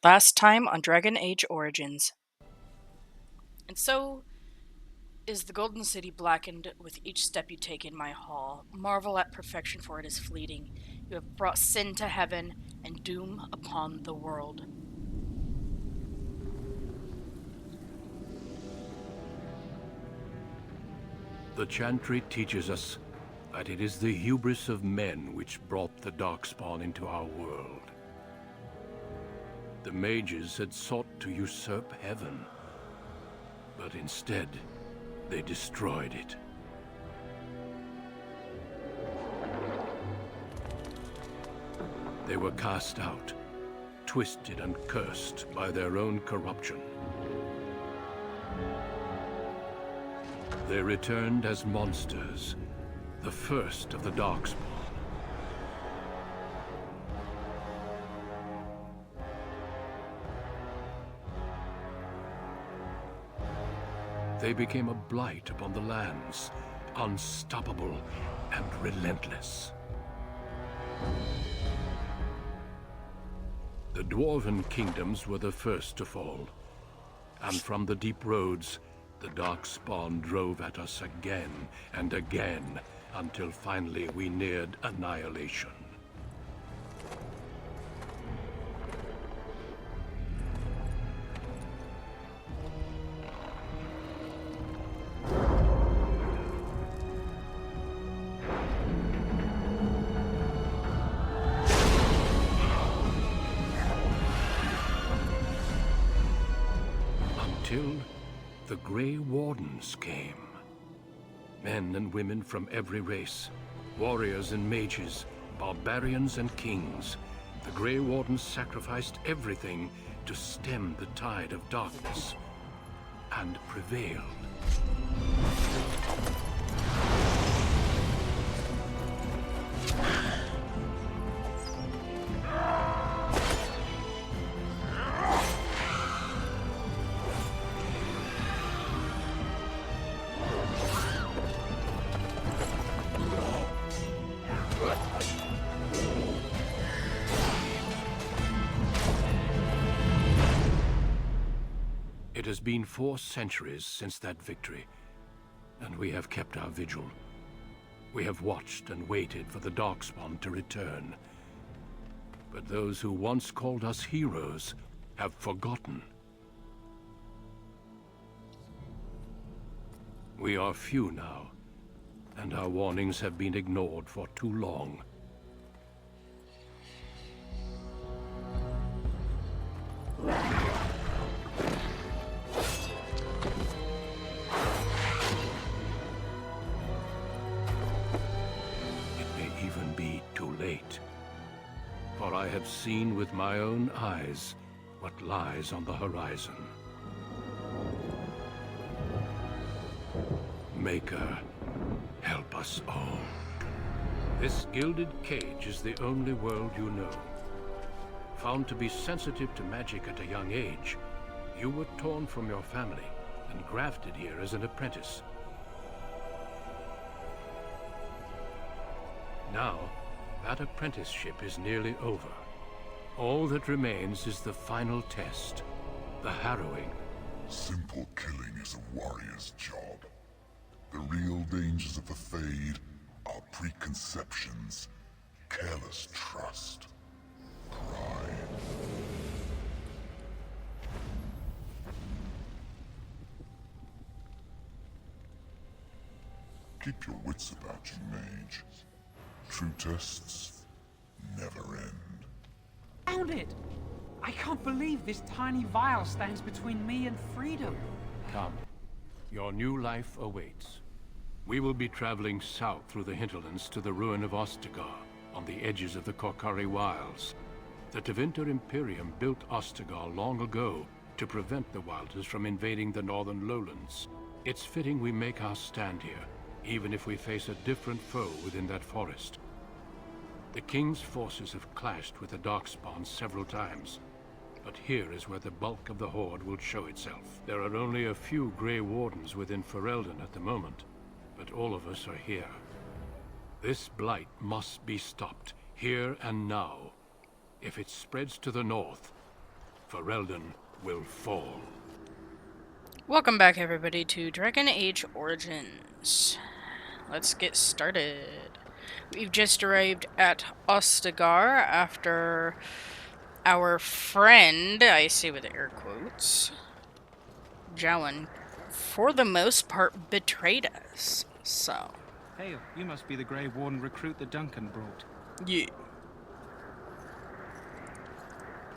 Last time on Dragon Age Origins. And so is the Golden City blackened with each step you take in my hall. Marvel at perfection, for it is fleeting. You have brought sin to heaven and doom upon the world. The Chantry teaches us that it is the hubris of men which brought the Darkspawn into our world. The mages had sought to usurp heaven, but instead, they destroyed it. They were cast out, twisted and cursed by their own corruption. They returned as monsters, the first of the Darkspawn. They became a blight upon the lands, unstoppable and relentless. The Dwarven kingdoms were the first to fall, and from the deep roads, the Darkspawn drove at us again and again, until finally we neared annihilation. Until the Grey Wardens came. Men and women from every race, warriors and mages, barbarians and kings. The Grey Wardens sacrificed everything to stem the tide of darkness, and prevailed. It has been 4 centuries since that victory, and we have kept our vigil. We have watched and waited for the Darkspawn to return. But those who once called us heroes have forgotten. We are few now, and our warnings have been ignored for too long. Even be too late. For I have seen with my own eyes what lies on the horizon. Maker, help us all. This gilded cage is the only world you know. Found to be sensitive to magic at a young age, you were torn from your family and grafted here as an apprentice. Now, that apprenticeship is nearly over. All that remains is the final test, the harrowing. Simple killing is a warrior's job. The real dangers of the Fade are preconceptions, careless trust, pride. Keep your wits about you, mage. True tests never end. Found it! I can't believe this tiny vial stands between me and freedom. Come. Your new life awaits. We will be traveling south through the hinterlands to the ruin of Ostagar, on the edges of the Korcari Wilds. The Tevinter Imperium built Ostagar long ago to prevent the Wilders from invading the northern lowlands. It's fitting we make our stand here, even if we face a different foe within that forest. The King's forces have clashed with the Darkspawn several times, but here is where the bulk of the Horde will show itself. There are only a few Grey Wardens within Ferelden at the moment, but all of us are here. This blight must be stopped, here and now. If it spreads to the north, Ferelden will fall. Welcome back, everybody, to Dragon Age Origins. Let's get started. We've just arrived at Ostagar after our friend, I say with air quotes, Jowan, for the most part, betrayed us. So, Hey, you must be the Grey Warden recruit that Duncan brought. yeah.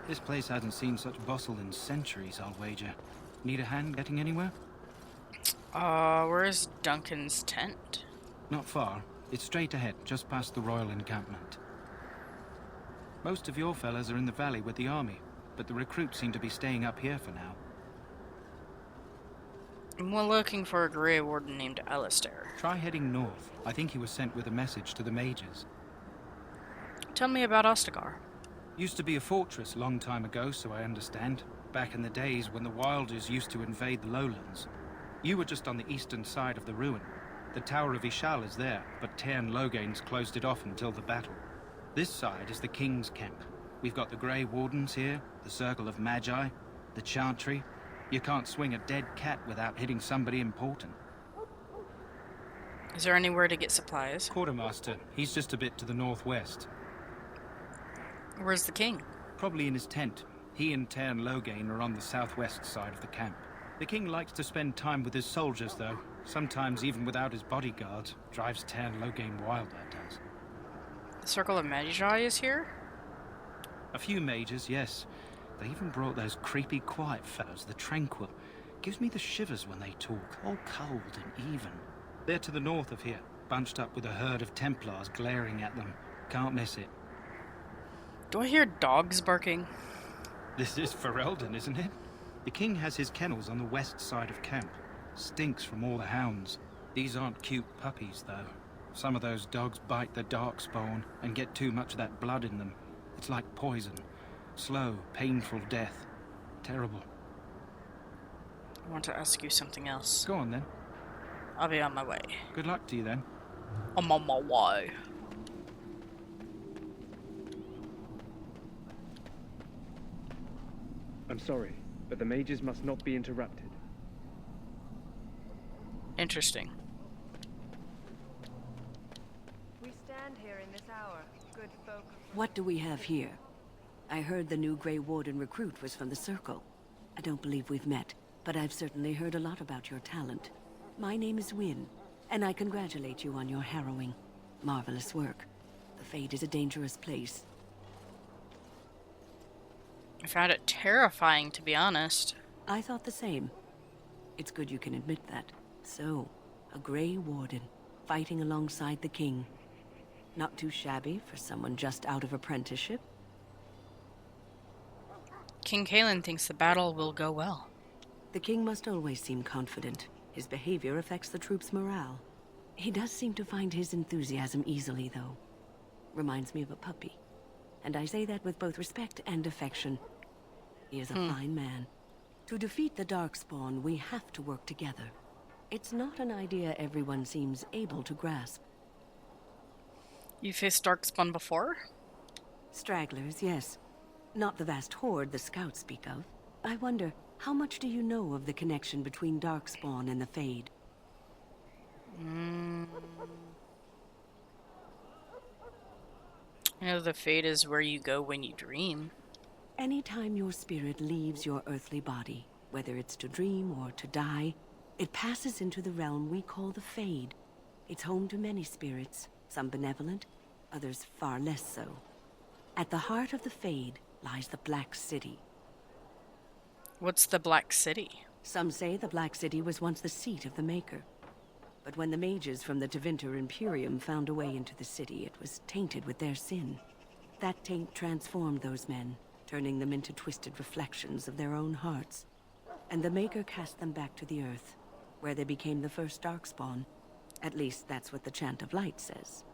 This place hasn't seen such bustle in centuries, I'll wager. Need a hand getting anywhere? Where's Duncan's tent? Not far. It's straight ahead, just past the royal encampment. Most of your fellas are in the valley with the army, but the recruits seem to be staying up here for now. We're looking for a Grey Warden named Alistair. Try heading north. I think he was sent with a message to the mages. Tell me about Ostagar. Used to be a fortress long time ago, so I understand. Back in the days when the Wilders used to invade the lowlands. You were just on the eastern side of the ruin. The Tower of Ishal is there, but Tairn Logain's closed it off until the battle. This side is the King's camp. We've got the Grey Wardens here, the Circle of Magi, the Chantry. You can't swing a dead cat without hitting somebody important. Is there anywhere to get supplies? Quartermaster, he's just a bit to the northwest. Where's the king? Probably in his tent. He and Tairn Logain are on the southwest side of the camp. The king likes to spend time with his soldiers, though. Sometimes even without his bodyguard. Drives Tairn Logain wild, that does. The Circle of Magi is here? A few mages, yes. They even brought those creepy quiet fellows, the Tranquil. Gives me the shivers when they talk, all cold and even. They're to the north of here, bunched up with a herd of Templars glaring at them. Can't miss it. Do I hear dogs barking? This is Ferelden, isn't it? The king has his kennels on the west side of camp. Stinks from all the hounds. These aren't cute puppies, though. Some of those dogs bite the darkspawn and get too much of that blood in them. It's like poison. Slow, painful death. Terrible. I want to ask you something else. Go on, then. I'll be on my way. Good luck to you, then. I'm on my way. I'm sorry, but the mages must not be interrupted. Interesting. We stand here in this hour, good folk. What do we have here? I heard the new Grey Warden recruit was from the Circle. I don't believe we've met, but I've certainly heard a lot about your talent. My name is Wynne, and I congratulate you on your harrowing, marvelous work. The Fade is a dangerous place. I found it terrifying, to be honest. I thought the same. It's good you can admit that. So, a Grey Warden, fighting alongside the King. Not too shabby for someone just out of apprenticeship. King Kalen thinks the battle will go well. The King must always seem confident. His behavior affects the troops' morale. He does seem to find his enthusiasm easily, though. Reminds me of a puppy. And I say that with both respect and affection. He is a fine man. To defeat the Darkspawn, we have to work together. It's not an idea everyone seems able to grasp. You faced Darkspawn before? Stragglers, yes. Not the vast horde the scouts speak of. I wonder, how much do you know of the connection between Darkspawn and the Fade? I know the Fade is where you go when you dream. Anytime your spirit leaves your earthly body, whether it's to dream or to die, it passes into the realm we call the Fade. It's home to many spirits, some benevolent, others far less so. At the heart of the Fade lies the Black City. What's the Black City? Some say the Black City was once the seat of the Maker. But when the mages from the Tevinter Imperium found a way into the city, it was tainted with their sin. That taint transformed those men, turning them into twisted reflections of their own hearts. And the Maker cast them back to the Earth, where they became the first Darkspawn. At least that's what the Chant of Light says.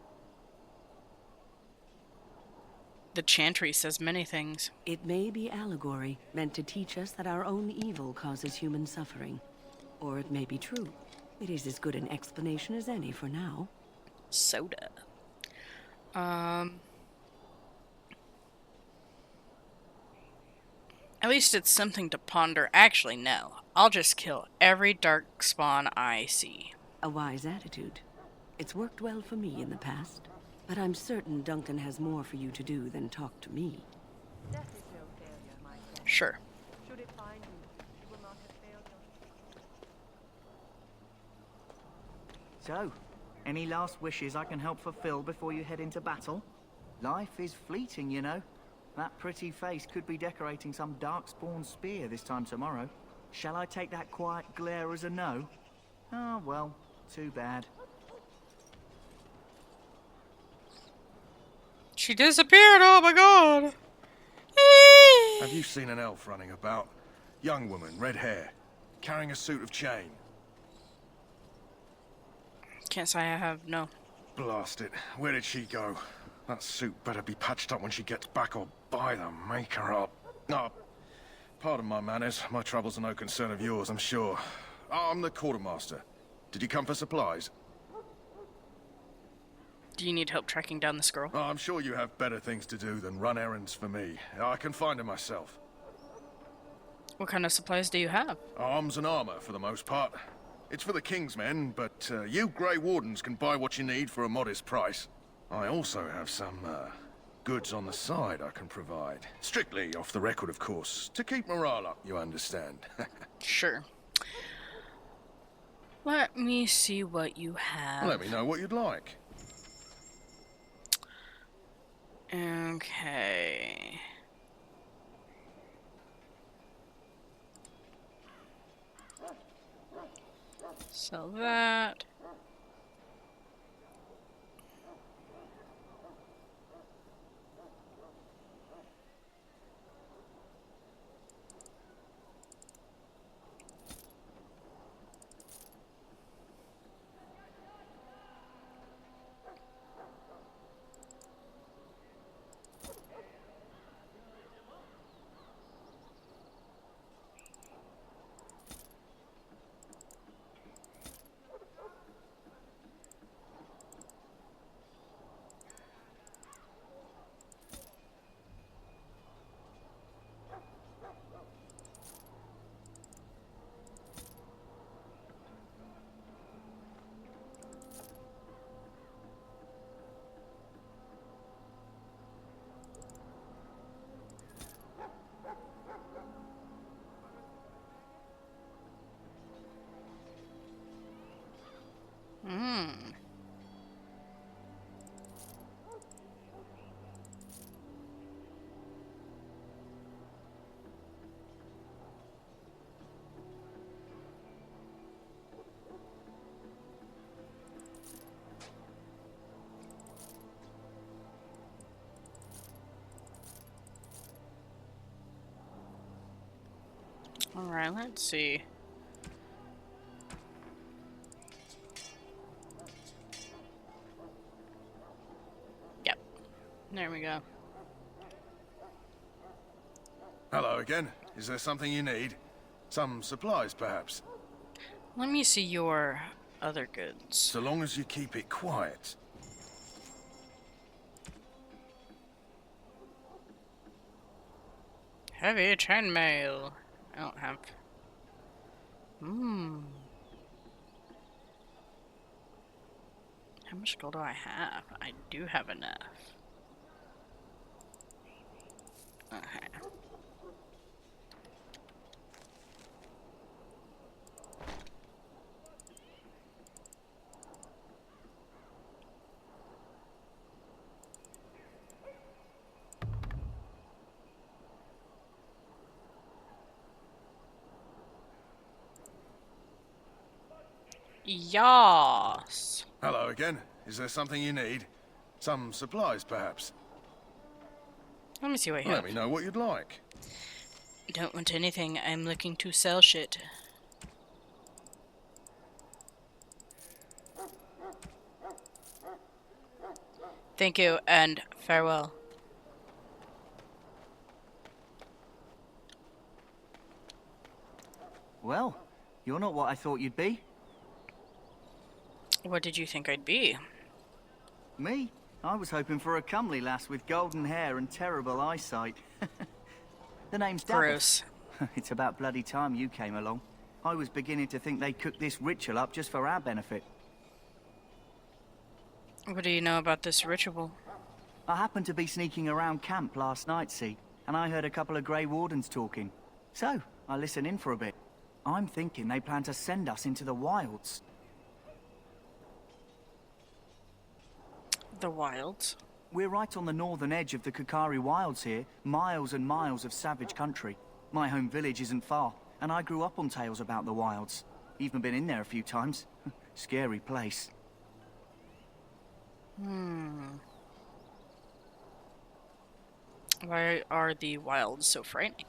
The Chantry says many things. It may be allegory, meant to teach us that our own evil causes human suffering. Or it may be true. It is as good an explanation as any for now. Soda. At least it's something to ponder. Actually, no. I'll just kill every dark spawn I see. A wise attitude. It's worked well for me in the past. But I'm certain Duncan has more for you to do than talk to me. Death is no failure, my friend. Sure. Should it find you, it will not have failed you. So, any last wishes I can help fulfill before you head into battle? Life is fleeting, you know. That pretty face could be decorating some darkspawn spear this time tomorrow. Shall I take that quiet glare as a no? Oh, well, too bad. She disappeared, oh my god! Have you seen an elf running about? Young woman, red hair, carrying a suit of chain. Can't say I have, no. Blast it. Where did she go? That suit better be patched up when she gets back, or by the maker up. Oh, pardon my manners. My troubles are no concern of yours, I'm sure. Oh, I'm the quartermaster. Did you come for supplies? Do you need help tracking down this girl? Oh, I'm sure you have better things to do than run errands for me. I can find her myself. What kind of supplies do you have? Arms and armor, for the most part. It's for the King's men, but you Grey Wardens can buy what you need for a modest price. I also have some, goods on the side I can provide. Strictly off the record, of course. To keep morale up, you understand. Sure. Let me see what you have. Let me know what you'd like. Okay. Sell that. Alright, let's see. Yep. There we go. Hello again. Is there something you need? Some supplies, perhaps? Let me see your other goods. So long as you keep it quiet. Heavy chainmail. I don't have. How much gold do I have? I do have enough. Okay. Yas. Hello again. Is there something you need? Some supplies, perhaps? Let me see what you Let have. me know what you'd like. Don't want anything. I'm looking to sell shit. Thank you and farewell. Well, you're not what I thought you'd be. What did you think I'd be? Me? I was hoping for a comely lass with golden hair and terrible eyesight. The name's Davos. Gross. It's about bloody time you came along. I was beginning to think they cooked this ritual up just for our benefit. What do you know about this ritual? I happened to be sneaking around camp last night, see, and I heard a couple of Grey Wardens talking. So, I listened in for a bit. I'm thinking they plan to send us into the wilds. The wilds? We're right on the northern edge of the Kokari Wilds here, miles and miles of savage country. My home village isn't far, and I grew up on tales about the wilds. Even been in there a few times. Scary place. Why are the wilds so frightening?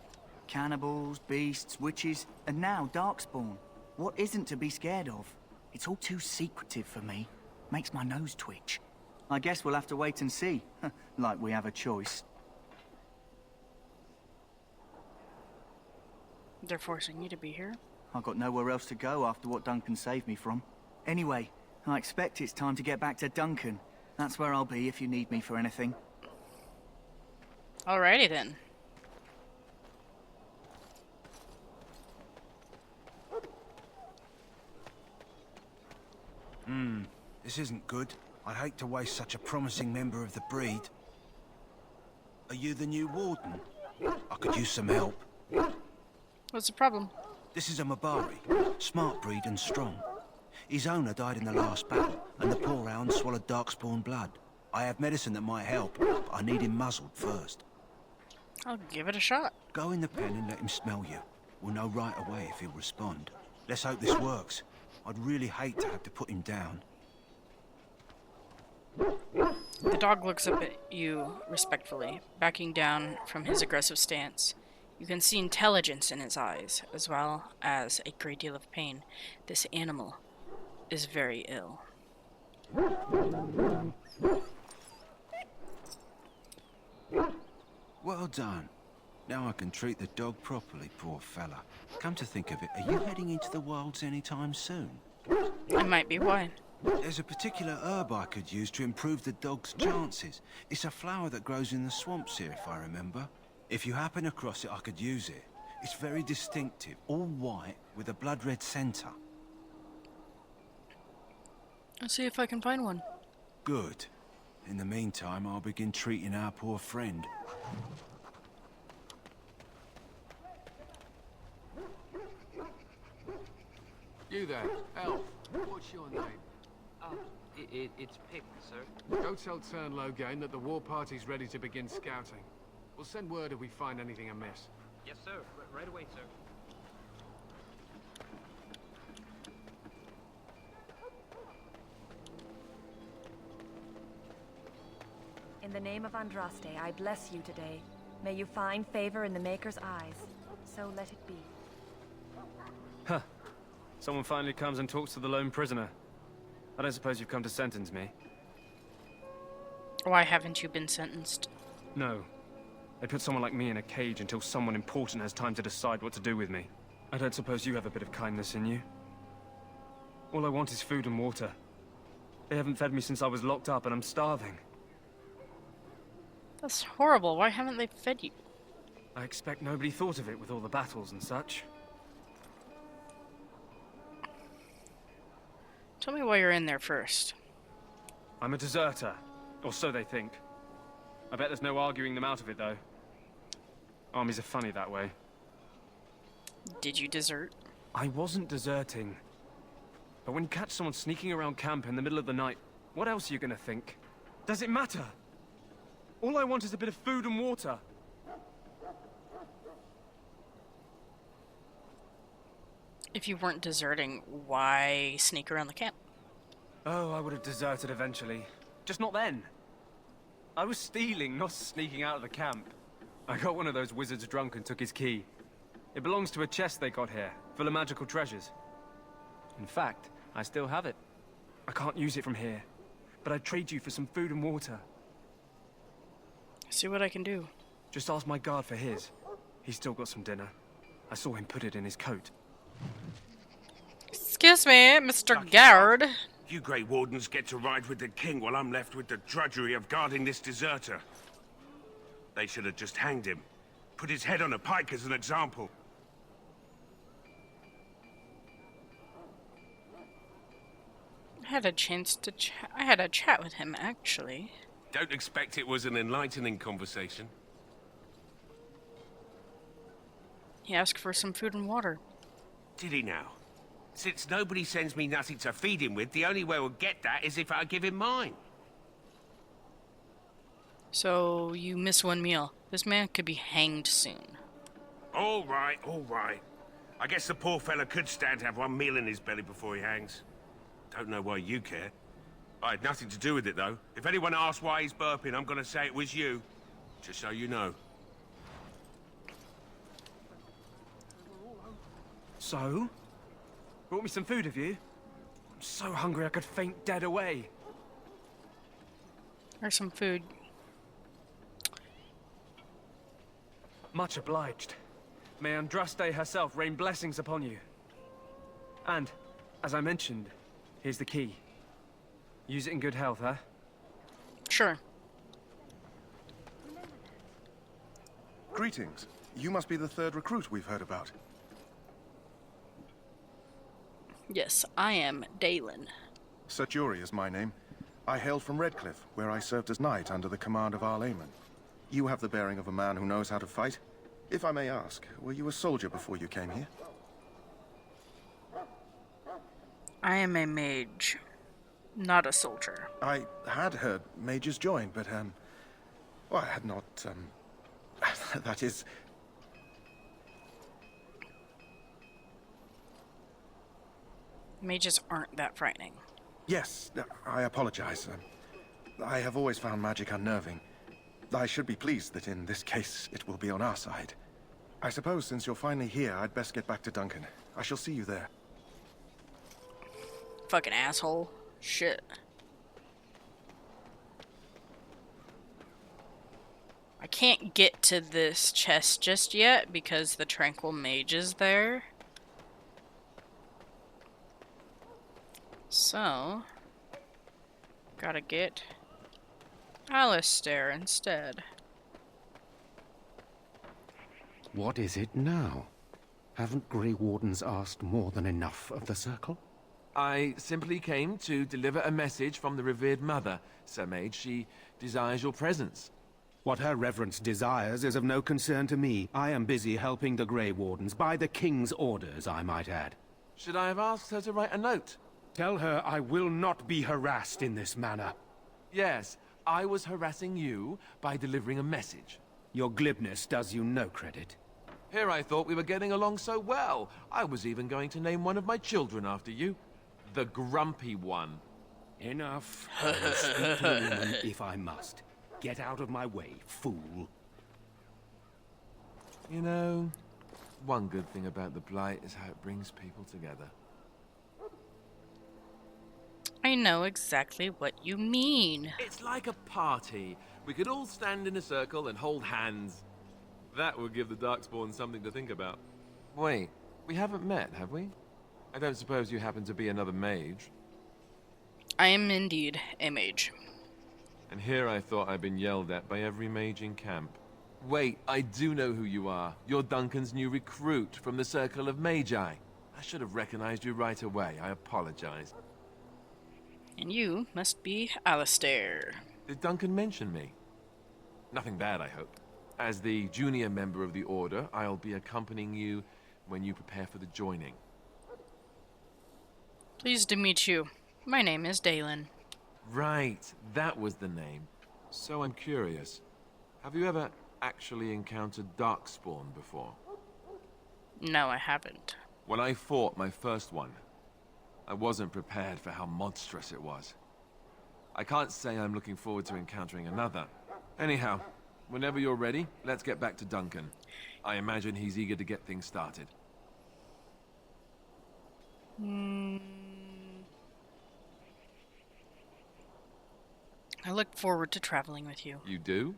Cannibals, beasts, witches, and now Darkspawn. What isn't to be scared of? It's all too secretive for me. Makes my nose twitch. I guess we'll have to wait and see. Like we have a choice. They're forcing you to be here? I've got nowhere else to go after what Duncan saved me from. Anyway, I expect it's time to get back to Duncan. That's where I'll be if you need me for anything. Alrighty then. This isn't good. I'd hate to waste such a promising member of the breed. Are you the new warden? I could use some help. What's the problem? This is a Mabari, smart breed and strong. His owner died in the last battle, and the poor hound swallowed Darkspawn blood. I have medicine that might help, but I need him muzzled first. I'll give it a shot. Go in the pen and let him smell you. We'll know right away if he'll respond. Let's hope this works. I'd really hate to have to put him down. The dog looks up at you respectfully, backing down from his aggressive stance. You can see intelligence in his eyes, as well as a great deal of pain. This animal is very ill. Well done. Now I can treat the dog properly, poor fella. Come to think of it, are you heading into the wilds anytime soon? I might be. Why? There's a particular herb I could use to improve the dog's chances. It's a flower that grows in the swamps here, if I remember. If you happen across it, I could use it. It's very distinctive, all white with a blood-red centre. I'll see if I can find one. Good. In the meantime, I'll begin treating our poor friend. You there, elf. What's your name? It's Pick, sir. Go tell Turn Logain that the war party's ready to begin scouting. We'll send word if we find anything amiss. Yes, sir. Right away, sir. In the name of Andraste, I bless you today. May you find favor in the Maker's eyes. So let it be. Huh. Someone finally comes and talks to the lone prisoner. I don't suppose you've come to sentence me? Why haven't you been sentenced? No. They put someone like me in a cage until someone important has time to decide what to do with me. I don't suppose you have a bit of kindness in you? All I want is food and water. They haven't fed me since I was locked up and I'm starving. That's horrible. Why haven't they fed you? I expect nobody thought of it with all the battles and such. Tell me why you're in there first. I'm a deserter, or so they think. I bet there's no arguing them out of it, though. Armies are funny that way. Did you desert? I wasn't deserting. But when you catch someone sneaking around camp in the middle of the night, what else are you gonna think? Does it matter? All I want is a bit of food and water. If you weren't deserting, why sneak around the camp? Oh, I would have deserted eventually. Just not then. I was stealing, not sneaking out of the camp. I got one of those wizards drunk and took his key. It belongs to a chest they got here, full of magical treasures. In fact, I still have it. I can't use it from here, but I'd trade you for some food and water. See what I can do. Just ask my guard for his. He's still got some dinner. I saw him put it in his coat. Excuse me, Mr. Guard. You Grey Wardens get to ride with the king while I'm left with the drudgery of guarding this deserter. They should have just hanged him. Put his head on a pike as an example. I had a chance to I had a chat with him, actually. Don't expect it was an enlightening conversation. He asked for some food and water. Did he now? Since nobody sends me nothing to feed him with, the only way we'll get that is if I give him mine. So, you miss one meal. This man could be hanged soon. All right, all right. I guess the poor fella could stand to have one meal in his belly before he hangs. Don't know why you care. I had nothing to do with it, though. If anyone asks why he's burping, I'm gonna say it was you. Just so you know. So? Brought me some food, have you? I'm so hungry I could faint dead away. Or some food. Much obliged. May Andraste herself rain blessings upon you. And, as I mentioned, here's the key. Use it in good health, huh? Sure. Greetings. You must be the third recruit we've heard about. Yes, I am Dalen. Sir Jury is my name. I hail from Redcliffe, where I served as knight under the command of Arl Eamon. You have the bearing of a man who knows how to fight. If I may ask, were you a soldier before you came here? I am a mage, not a soldier. I had heard mages join, but, well, I had not, that is... Mages aren't that frightening. Yes, I apologize. I have always found magic unnerving. I should be pleased that in this case it will be on our side. I suppose since you're finally here, I'd best get back to Duncan. I shall see you there. Fucking asshole. Shit. I can't get to this chest just yet because the Tranquil Mage is there. So, gotta get Alistair instead. What is it now? Haven't Grey Wardens asked more than enough of the Circle? I simply came to deliver a message from the revered mother, Sir Mage. She desires your presence. What her reverence desires is of no concern to me. I am busy helping the Grey Wardens, by the King's orders, I might add. Should I have asked her to write a note? Tell her I will not be harassed in this manner. Yes, I was harassing you by delivering a message. Your glibness does you no credit. Here I thought we were getting along so well. I was even going to name one of my children after you. The Grumpy One. Enough. I will speak to the woman if I must. Get out of my way, fool. You know, one good thing about the Blight is how it brings people together. I know exactly what you mean. It's like a party. We could all stand in a circle and hold hands. That would give the Darkspawn something to think about. Wait, we haven't met, have we? I don't suppose you happen to be another mage? I am indeed a mage. And here I thought I'd been yelled at by every mage in camp. Wait, I do know who you are. You're Duncan's new recruit from the Circle of Magi. I should have recognized you right away. I apologize. And you must be Alistair. Did Duncan mention me? Nothing bad, I hope. As the junior member of the Order, I'll be accompanying you when you prepare for the joining. Pleased to meet you. My name is Dalen. Right, that was the name. So I'm curious. Have you ever actually encountered Darkspawn before? No, I haven't. When I fought my first one, I wasn't prepared for how monstrous it was. I can't say I'm looking forward to encountering another. Anyhow, whenever you're ready, let's get back to Duncan. I imagine he's eager to get things started. I look forward to traveling with you. You do?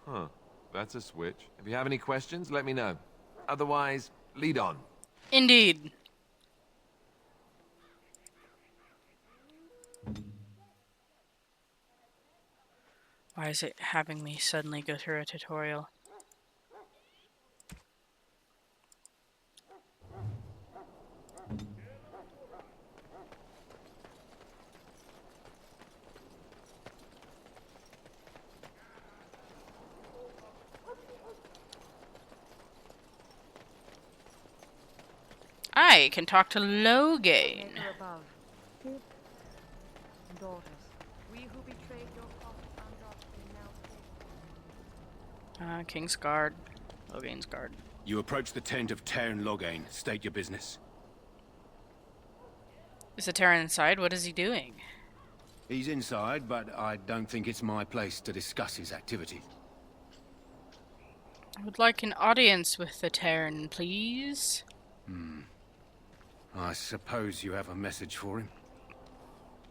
Huh. That's a switch. If you have any questions, let me know. Otherwise, lead on. Indeed. Why is it having me suddenly go through a tutorial? I can talk to Logain. Maker above. Kids and daughters. We who betrayed your prophet Andraste now take. King's Guard. Logain's Guard. You approach the tent of Terran Logain. State your business. Is the Terran inside? What is he doing? He's inside, but I don't think it's my place to discuss his activity. I would like an audience with the Terran, please. I suppose you have a message for him.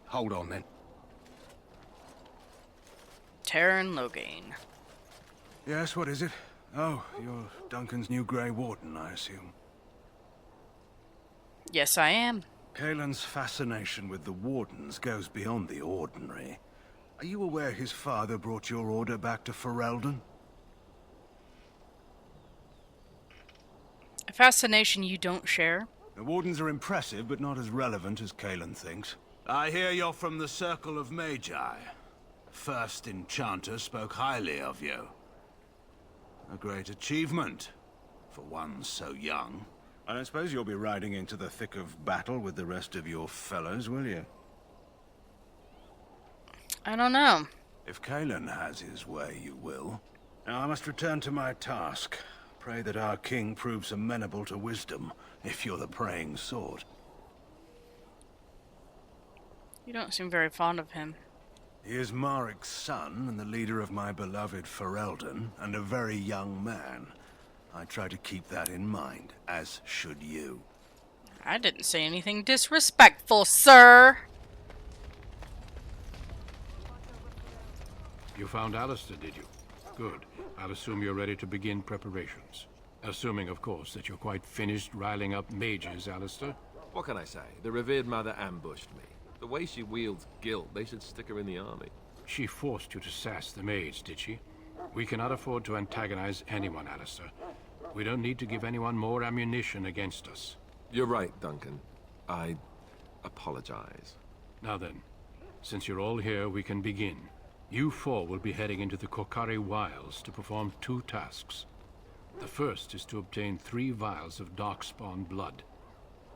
Hold on, then. Terran Logain. Yes, what is it? Oh, you're Duncan's new Grey Warden, I assume. Yes, I am. Kaelin's fascination with the Wardens goes beyond the ordinary. Are you aware his father brought your order back to Ferelden? A fascination you don't share? The Wardens are impressive, but not as relevant as Kaelin thinks. I hear you're from the Circle of Magi. First Enchanter spoke highly of you. A great achievement, for one so young. I don't suppose you'll be riding into the thick of battle with the rest of your fellows, will you? I don't know. If Kaelin has his way, you will. Now I must return to my task. Pray that our king proves amenable to wisdom, if you're the praying sort. You don't seem very fond of him. He is Marik's son, and the leader of my beloved Ferelden, and a very young man. I try to keep that in mind, as should you. I didn't say anything disrespectful, sir! You found Alistair, did you? Good. I'll assume you're ready to begin preparations. Assuming, of course, that you're quite finished riling up mages, Alistair. What can I say? The revered mother ambushed me. The way she wields guilt, they should stick her in the army. She forced you to sass the mage, did she? We cannot afford to antagonize anyone, Alistair. We don't need to give anyone more ammunition against us. You're right, Duncan. I apologize. Now then, since you're all here, we can begin. You four will be heading into the Korcari Wilds to perform 2 tasks. The first is to obtain 3 vials of Darkspawn blood,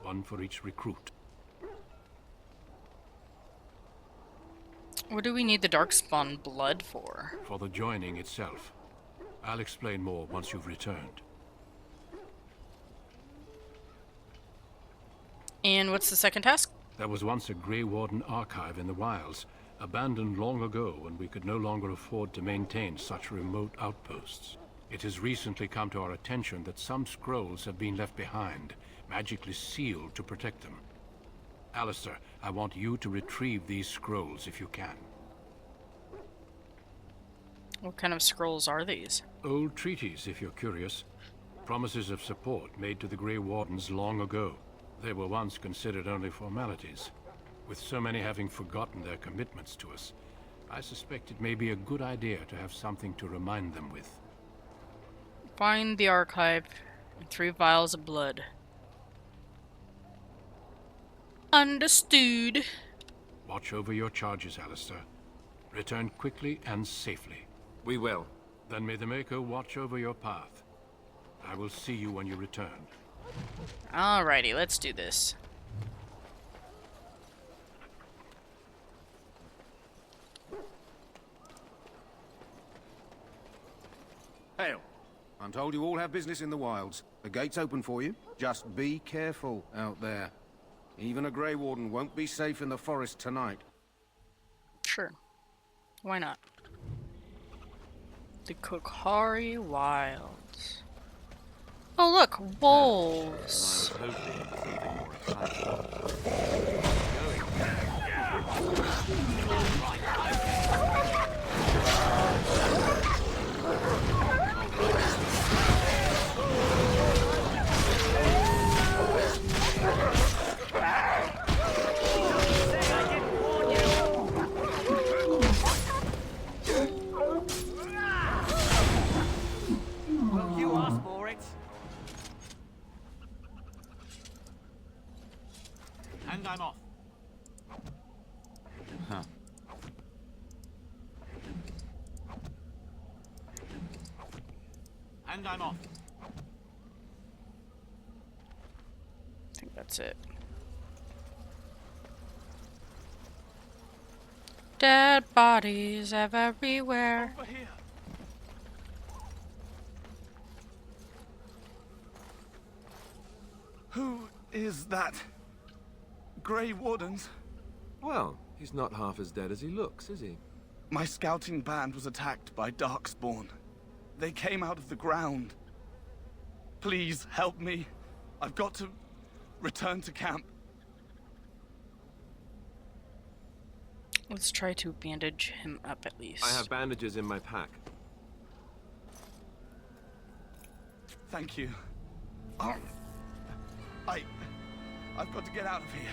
1 for each recruit. What do we need the Darkspawn blood for? For the joining itself. I'll explain more once you've returned. And what's the second task? There was once a Grey Warden archive in the wilds, abandoned long ago when we could no longer afford to maintain such remote outposts. It has recently come to our attention that some scrolls have been left behind, magically sealed to protect them. Alistair, I want you to retrieve these scrolls if you can. What kind of scrolls are these? Old treaties, if you're curious. Promises of support made to the Grey Wardens long ago. They were once considered only formalities. With so many having forgotten their commitments to us, I suspect it may be a good idea to have something to remind them with. Find the archive and 3 vials of blood. Understood. Watch over your charges, Alistair. Return quickly and safely. We will. Then may the Maker watch over your path. I will see you when you return. Alrighty, let's do this. Hail. I'm told you all have business in the wilds. The gate's open for you. Just be careful out there. Even a Grey Warden won't be safe in the forest tonight. Sure. Why not? The Korcari Wilds. Oh look, wolves. I was hoping for something more exciting. Well, you asked for it. And I'm off. Huh. And I'm off. I think that's it. Dead bodies everywhere. Over here. Who is that? Grey Wardens? Well, he's not half as dead as he looks, is he? My scouting band was attacked by Darkspawn. They came out of the ground. Please help me. I've got to return to camp. Let's try to bandage him up at least. I have bandages in my pack. Thank you. I've got to get out of here.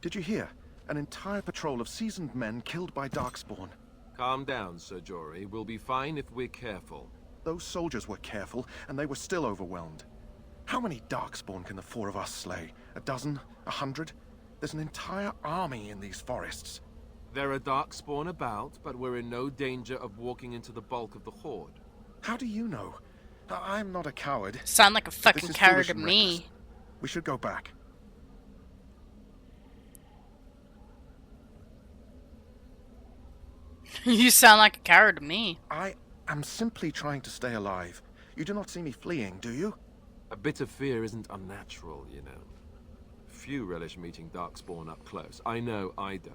Did you hear? An entire patrol of seasoned men killed by Darkspawn. Calm down, Sir Jory. We'll be fine if we're careful. Those soldiers were careful, and they were still overwhelmed. How many Darkspawn can the four of us slay? A dozen? 100? There's an entire army in these forests. There are Darkspawn about, but we're in no danger of walking into the bulk of the Horde. How do you know? I'm not a coward. Sound like a fucking This is coward foolish to and me. reckless. We should go back. You sound like a coward to me. I am simply trying to stay alive. You do not see me fleeing, do you? A bit of fear isn't unnatural, you know. Few relish meeting Darkspawn up close. I know I don't.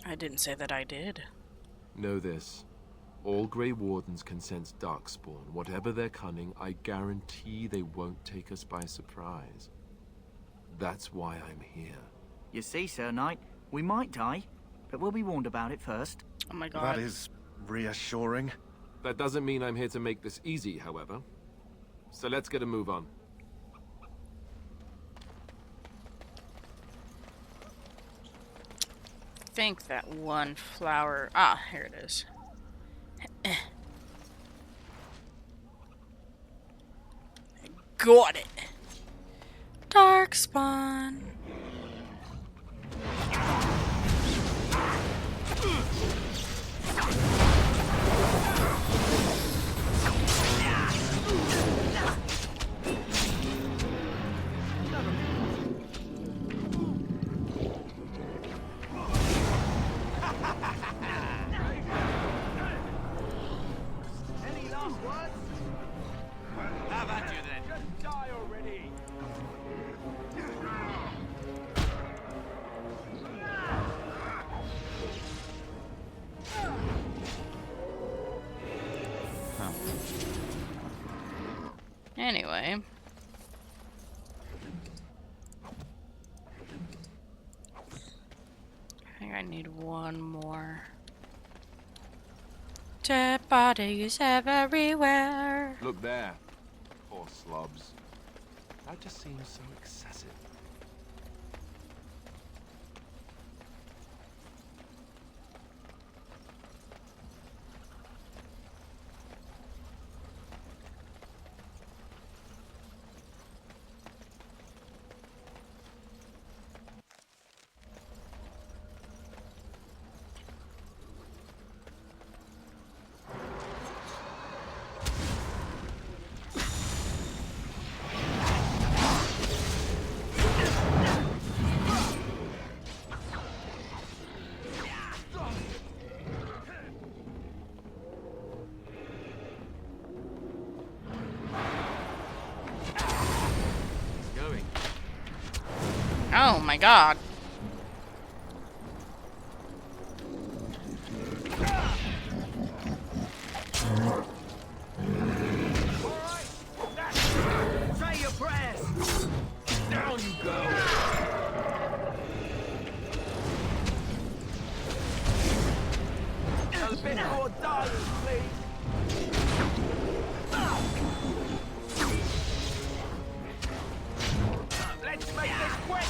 I didn't say that I did. Know this. All Grey Wardens can sense Darkspawn. Whatever their cunning, I guarantee they won't take us by surprise. That's why I'm here. You see, Sir Knight, we might die, but we'll be warned about it first. Oh my god. That is reassuring. That doesn't mean I'm here to make this easy, however. So let's get a move on. I think that one flower... Ah, here it is. Got it. Darkspawn. Any last words? How about you then? Just die already. Anyway. I think I need one more. Dead bodies everywhere. Look there. Poor slobs. That just seems so excessive. Oh my god. Say your prayers. Down you go. A bit more dollars, please. Let's make this quick.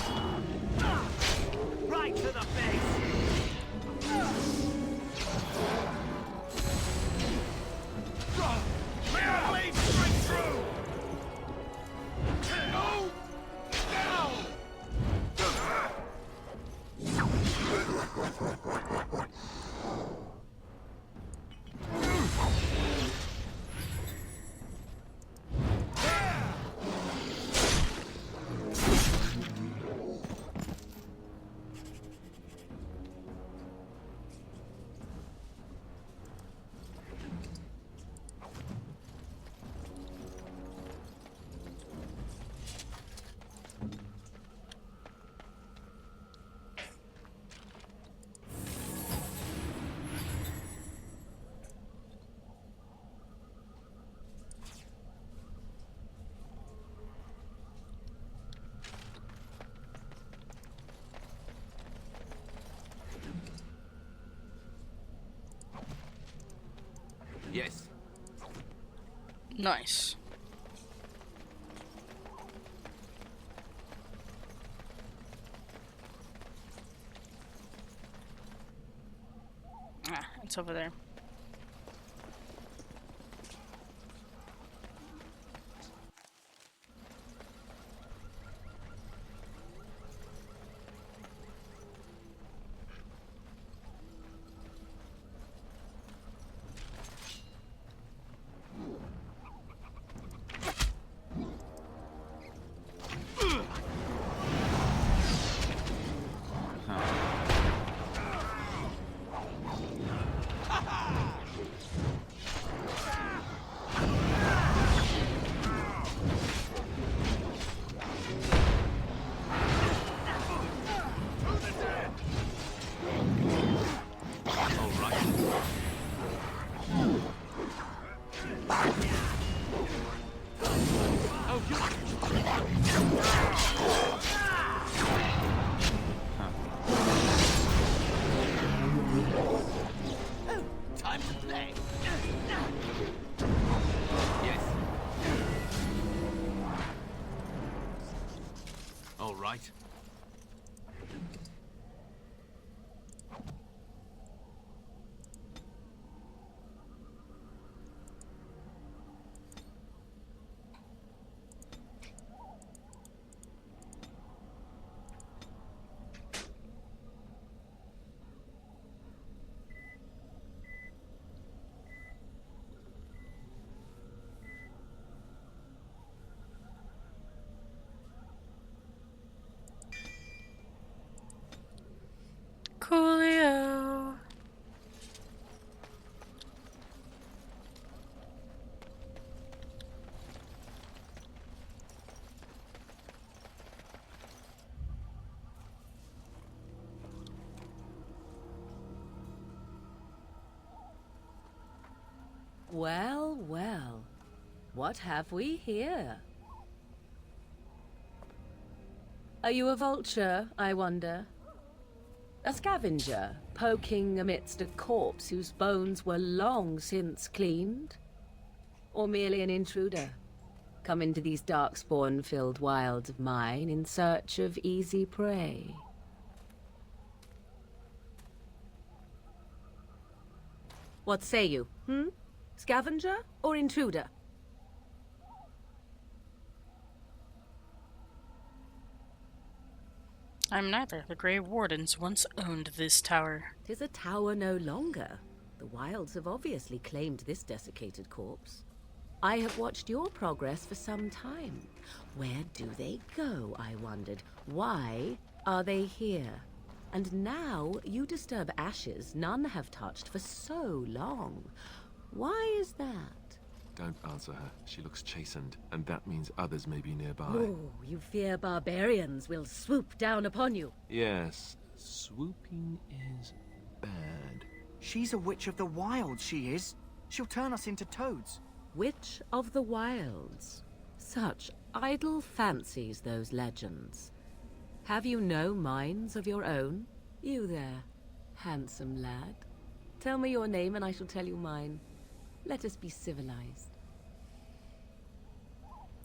Right to the face. May I bleed straight through. No! Now! Yes. Nice. Ah, it's over there. Time to play. Yes. All right. Coolio. Well, well. What have we here? Are you a vulture, I wonder? A scavenger, poking amidst a corpse whose bones were long since cleaned? Or merely an intruder, come into these darkspawn-filled wilds of mine in search of easy prey? What say you, Scavenger or intruder? I'm neither. The Grey Wardens once owned this tower. 'Tis a tower no longer. The wilds have obviously claimed this desiccated corpse. I have watched your progress for some time. Where do they go, I wondered? Why are they here? And now you disturb ashes none have touched for so long. Why is that? Don't answer her. She looks chastened, and that means others may be nearby. Oh, you fear barbarians will swoop down upon you. Yes, swooping is bad. She's a witch of the wilds, she is. She'll turn us into toads. Witch of the wilds. Such idle fancies, those legends. Have you no minds of your own? You there, handsome lad. Tell me your name and I shall tell you mine. Let us be civilized.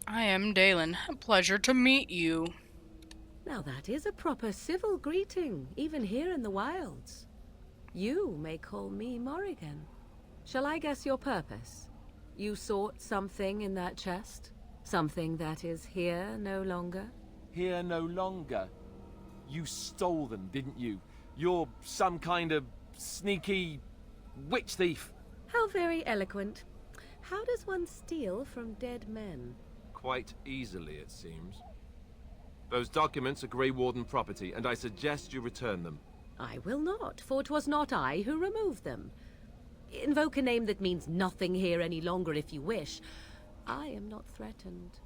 I am Dalen. A pleasure to meet you. Now that is a proper civil greeting, even here in the wilds. You may call me Morrigan. Shall I guess your purpose? You sought something in that chest? Something that is here no longer? Here no longer. You stole them, didn't you? You're some kind of sneaky witch thief. How very eloquent. How does one steal from dead men? Quite easily, it seems. Those documents are Grey Warden property, and I suggest you return them. I will not, for 'twas not I who removed them. Invoke a name that means nothing here any longer if you wish. I am not threatened.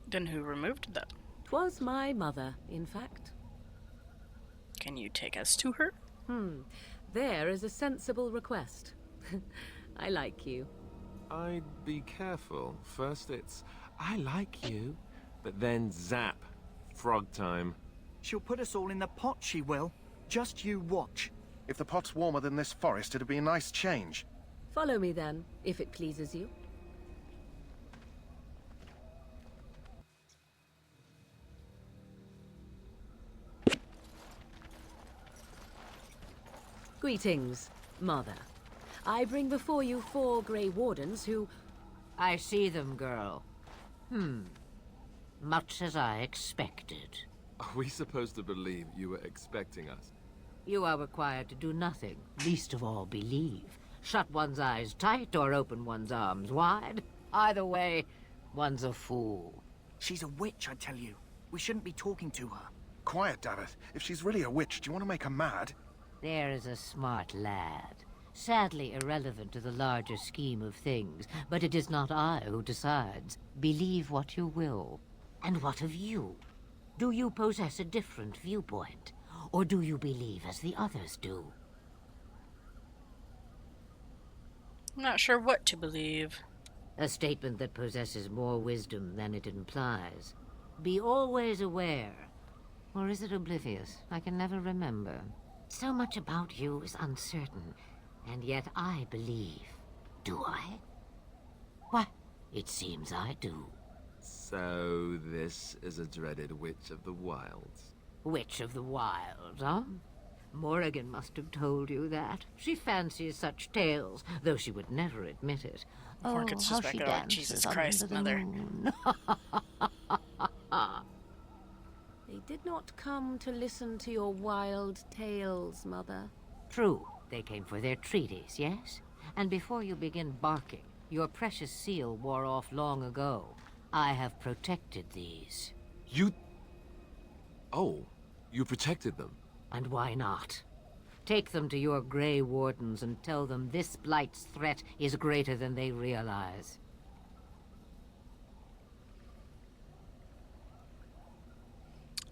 Then who removed them? 'Twas my mother, in fact. Can you take us to her? There is a sensible request. I like you. I'd be careful. First it's, I like you, but then zap. Frog time. She'll put us all in the pot, she will. Just you watch. If the pot's warmer than this forest, it'd be a nice change. Follow me then, if it pleases you. Greetings, Mother. I bring before you 4 Grey Wardens who... I see them, girl. Much as I expected. Are we supposed to believe you were expecting us? You are required to do nothing, least of all believe. Shut one's eyes tight or open one's arms wide. Either way, one's a fool. She's a witch, I tell you. We shouldn't be talking to her. Quiet, Dareth. If she's really a witch, do you want to make her mad? There is a smart lad. Sadly irrelevant to the larger scheme of things, but it is not I who decides. Believe what you will. And what of you? Do you possess a different viewpoint? Or do you believe as the others do? I'm not sure what to believe. A statement that possesses more wisdom than it implies. Be always aware. Or is it oblivious? I can never remember. So much about you is uncertain, and yet I believe. Do I? Why, it seems I do. So this is a dreaded Witch of the Wilds. Witch of the Wilds, huh? Morrigan must have told you that. She fancies such tales, though she would never admit it. Morgan's how just she back out. dances Jesus under Christ, the Mother. moon. They did not come to listen to your wild tales, Mother. True, they came for their treaties, yes? And before you begin barking, your precious seal wore off long ago. I have protected these. You... Oh, you protected them? And why not? Take them to your Grey Wardens and tell them this Blight's threat is greater than they realize.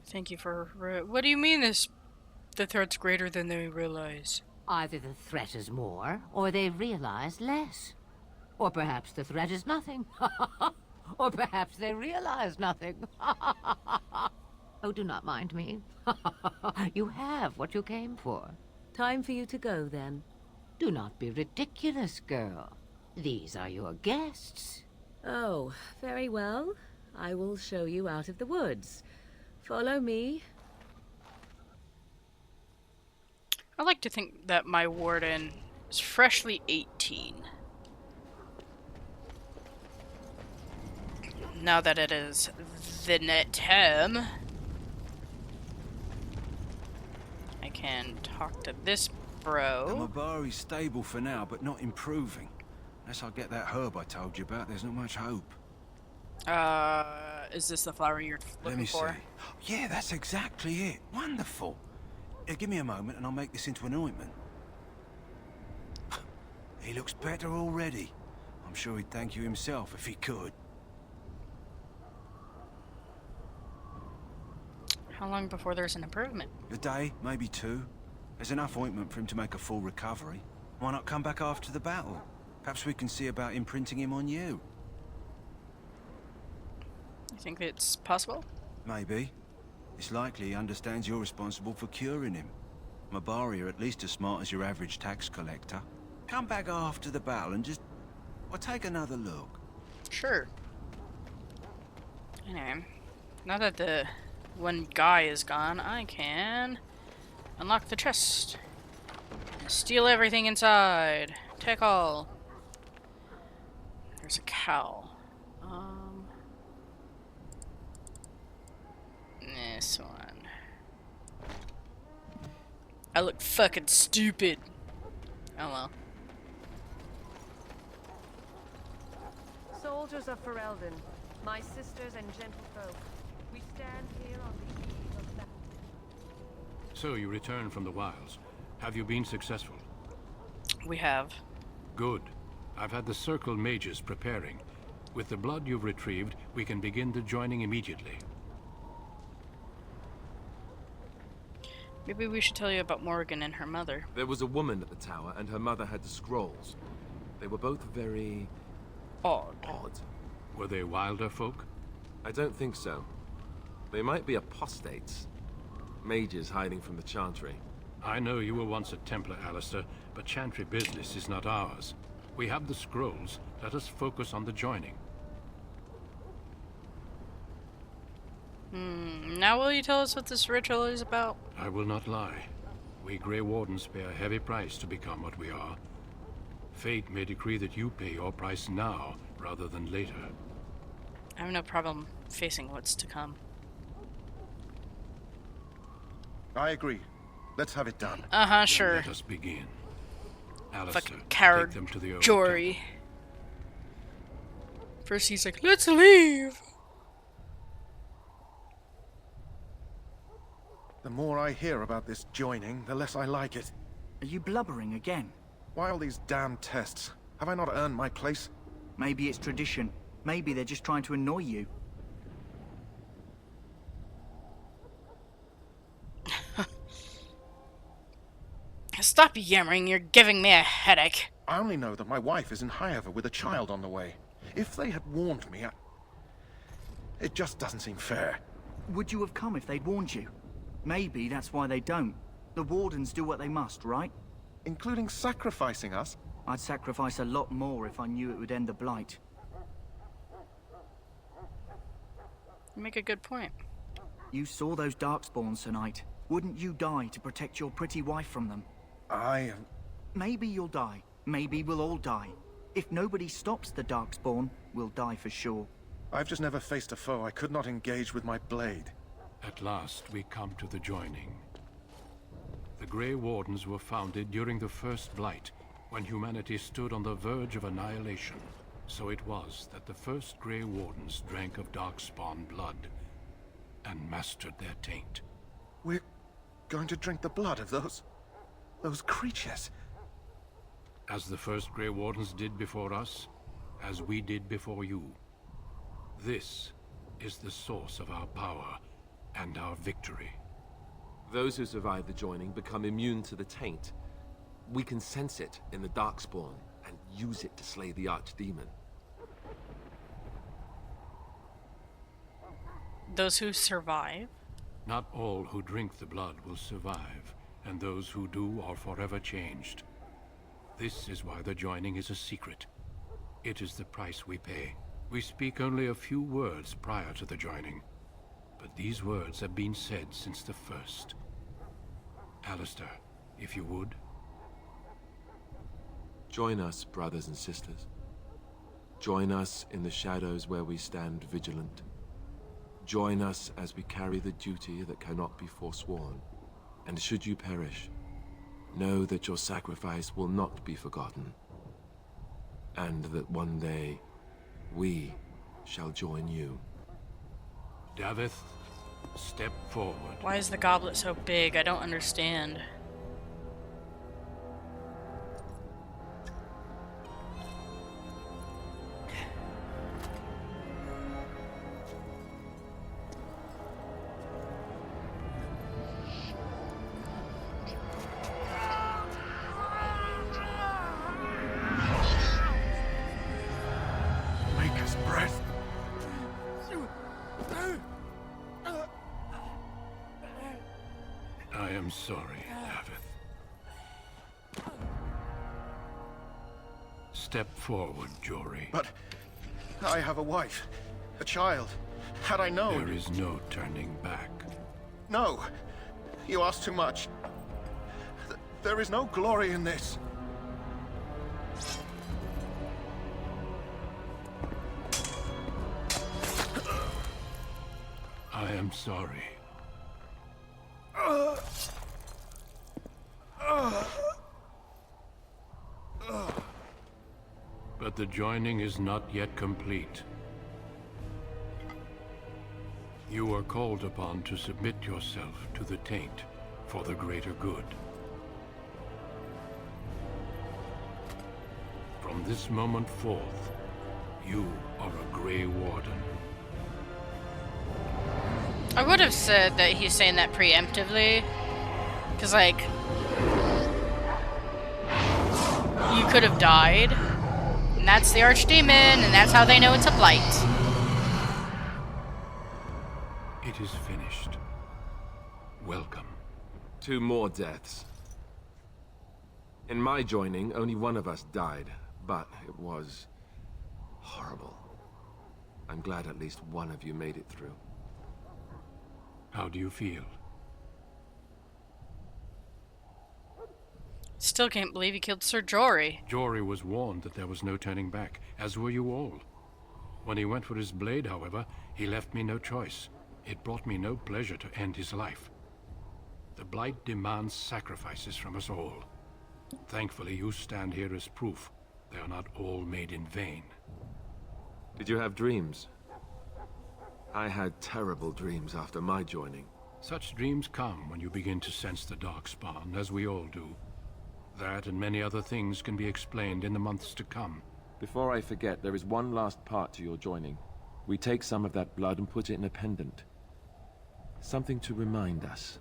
Thank you for... What do you mean the threat's greater than they realize? Either the threat is more, or they realize less. Or perhaps the threat is nothing. Or perhaps they realize nothing. Oh, do not mind me. You have what you came for. Time for you to go, then. Do not be ridiculous, girl. These are your guests. Oh, very well. I will show you out of the woods. Follow me. I like to think that my warden is freshly 18. Now that it is the net term, I can talk to this bro. The Mabari's stable for now, but not improving. Unless I get that herb I told you about, there's not much hope. Is this the flower you're looking for? Let me see. Yeah, that's exactly it. Wonderful. Give me a moment and I'll make this into an ointment. He looks better already. I'm sure he'd thank you himself if he could. How long before there's an improvement? A day, maybe 2. There's enough ointment for him to make a full recovery. Why not come back after the battle? Perhaps we can see about imprinting him on you. You think it's possible? Maybe. It's likely he understands you're responsible for curing him. Mabari are at least as smart as your average tax collector. Come back after the battle and just... well, take another look. Sure. Anyway, now that the one guy is gone, I can unlock the chest. Steal everything inside. Take all. There's a cow. This one. I look fucking stupid. Oh well. Soldiers of Ferelden, my sisters and gentlefolk, we stand here on the eve of battle. So you returned from the wilds. Have you been successful? We have. Good. I've had the Circle mages preparing. With the blood you've retrieved, we can begin the joining immediately. Maybe we should tell you about Morrigan and her mother. There was a woman at the tower, and her mother had the scrolls. They were both very... odd. Were they wilder folk? I don't think so. They might be apostates. Mages hiding from the Chantry. I know you were once a Templar, Alistair, but Chantry business is not ours. We have the scrolls. Let us focus on the joining. Now will you tell us what this ritual is about? I will not lie. We Grey Wardens pay a heavy price to become what we are. Fate may decree that you pay your price now, rather than later. I have no problem facing what's to come. I agree. Let's have it done. Sure. Let us begin. Alistair, Fucking coward take them to the old Jory. temple. First he's like, let's leave! The more I hear about this joining, the less I like it. Are you blubbering again? Why all these damn tests? Have I not earned my place? Maybe it's tradition. Maybe they're just trying to annoy you. Stop yammering, you're giving me a headache. I only know that my wife is in Highever with a child on the way. If they had warned me, it just doesn't seem fair. Would you have come if they'd warned you? Maybe that's why they don't. The Wardens do what they must, right? Including sacrificing us? I'd sacrifice a lot more if I knew it would end the Blight. You make a good point. You saw those Darkspawns tonight. Wouldn't you die to protect your pretty wife from them? Maybe you'll die. Maybe we'll all die. If nobody stops the Darkspawn, we'll die for sure. I've just never faced a foe I could not engage with my blade. At last, we come to the joining. The Grey Wardens were founded during the First Blight, when humanity stood on the verge of annihilation. So it was that the first Grey Wardens drank of Darkspawn blood and mastered their taint. We're going to drink the blood of those creatures. As the first Grey Wardens did before us, as we did before you. This is the source of our power and our victory. Those who survive the joining become immune to the taint. We can sense it in the Darkspawn and use it to slay the Archdemon. Those who survive? Not all who drink the blood will survive, and those who do are forever changed. This is why the joining is a secret. It is the price we pay. We speak only a few words prior to the joining, but these words have been said since the first. Alistair, if you would. Join us, brothers and sisters. Join us in the shadows where we stand vigilant. Join us as we carry the duty that cannot be forsworn. And should you perish, know that your sacrifice will not be forgotten. And that one day, we shall join you. Davith, step forward. Why is the goblet so big? I don't understand. Maker's breath. I am sorry, Davith. Step forward, Jory. But I have a wife, a child. Had I known... There is no turning back. No. You ask too much. There is no glory in this. I am sorry. But the joining is not yet complete. You are called upon to submit yourself to the taint for the greater good. From this moment forth, you are a Grey Warden. I would have said that he's saying that preemptively. Because, like, you could have died. And that's the Archdemon, and that's how they know it's a Blight. It is finished. Welcome 2 more deaths. In my joining, only one of us died, but it was horrible. I'm glad at least one of you made it through. How do you feel? Still can't believe he killed Sir Jory. Jory was warned that there was no turning back, as were you all. When he went for his blade, however, he left me no choice. It brought me no pleasure to end his life. The Blight demands sacrifices from us all. Thankfully, you stand here as proof. They are not all made in vain. Did you have dreams? I had terrible dreams after my joining. Such dreams come when you begin to sense the Darkspawn, as we all do. That and many other things can be explained in the months to come. Before I forget, there is one last part to your joining. We take some of that blood and put it in a pendant. Something to remind us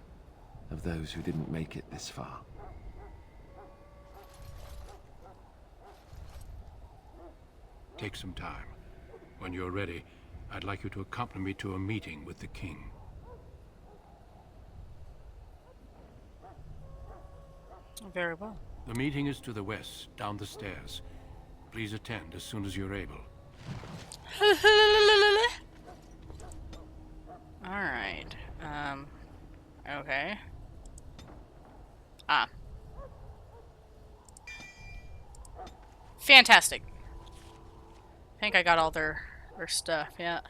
of those who didn't make it this far. Take some time. When you're ready, I'd like you to accompany me to a meeting with the king. Very well. The meeting is to the west, down the stairs. Please attend as soon as you're able. Alright. Okay. Fantastic. I think I got all their stuff, yeah.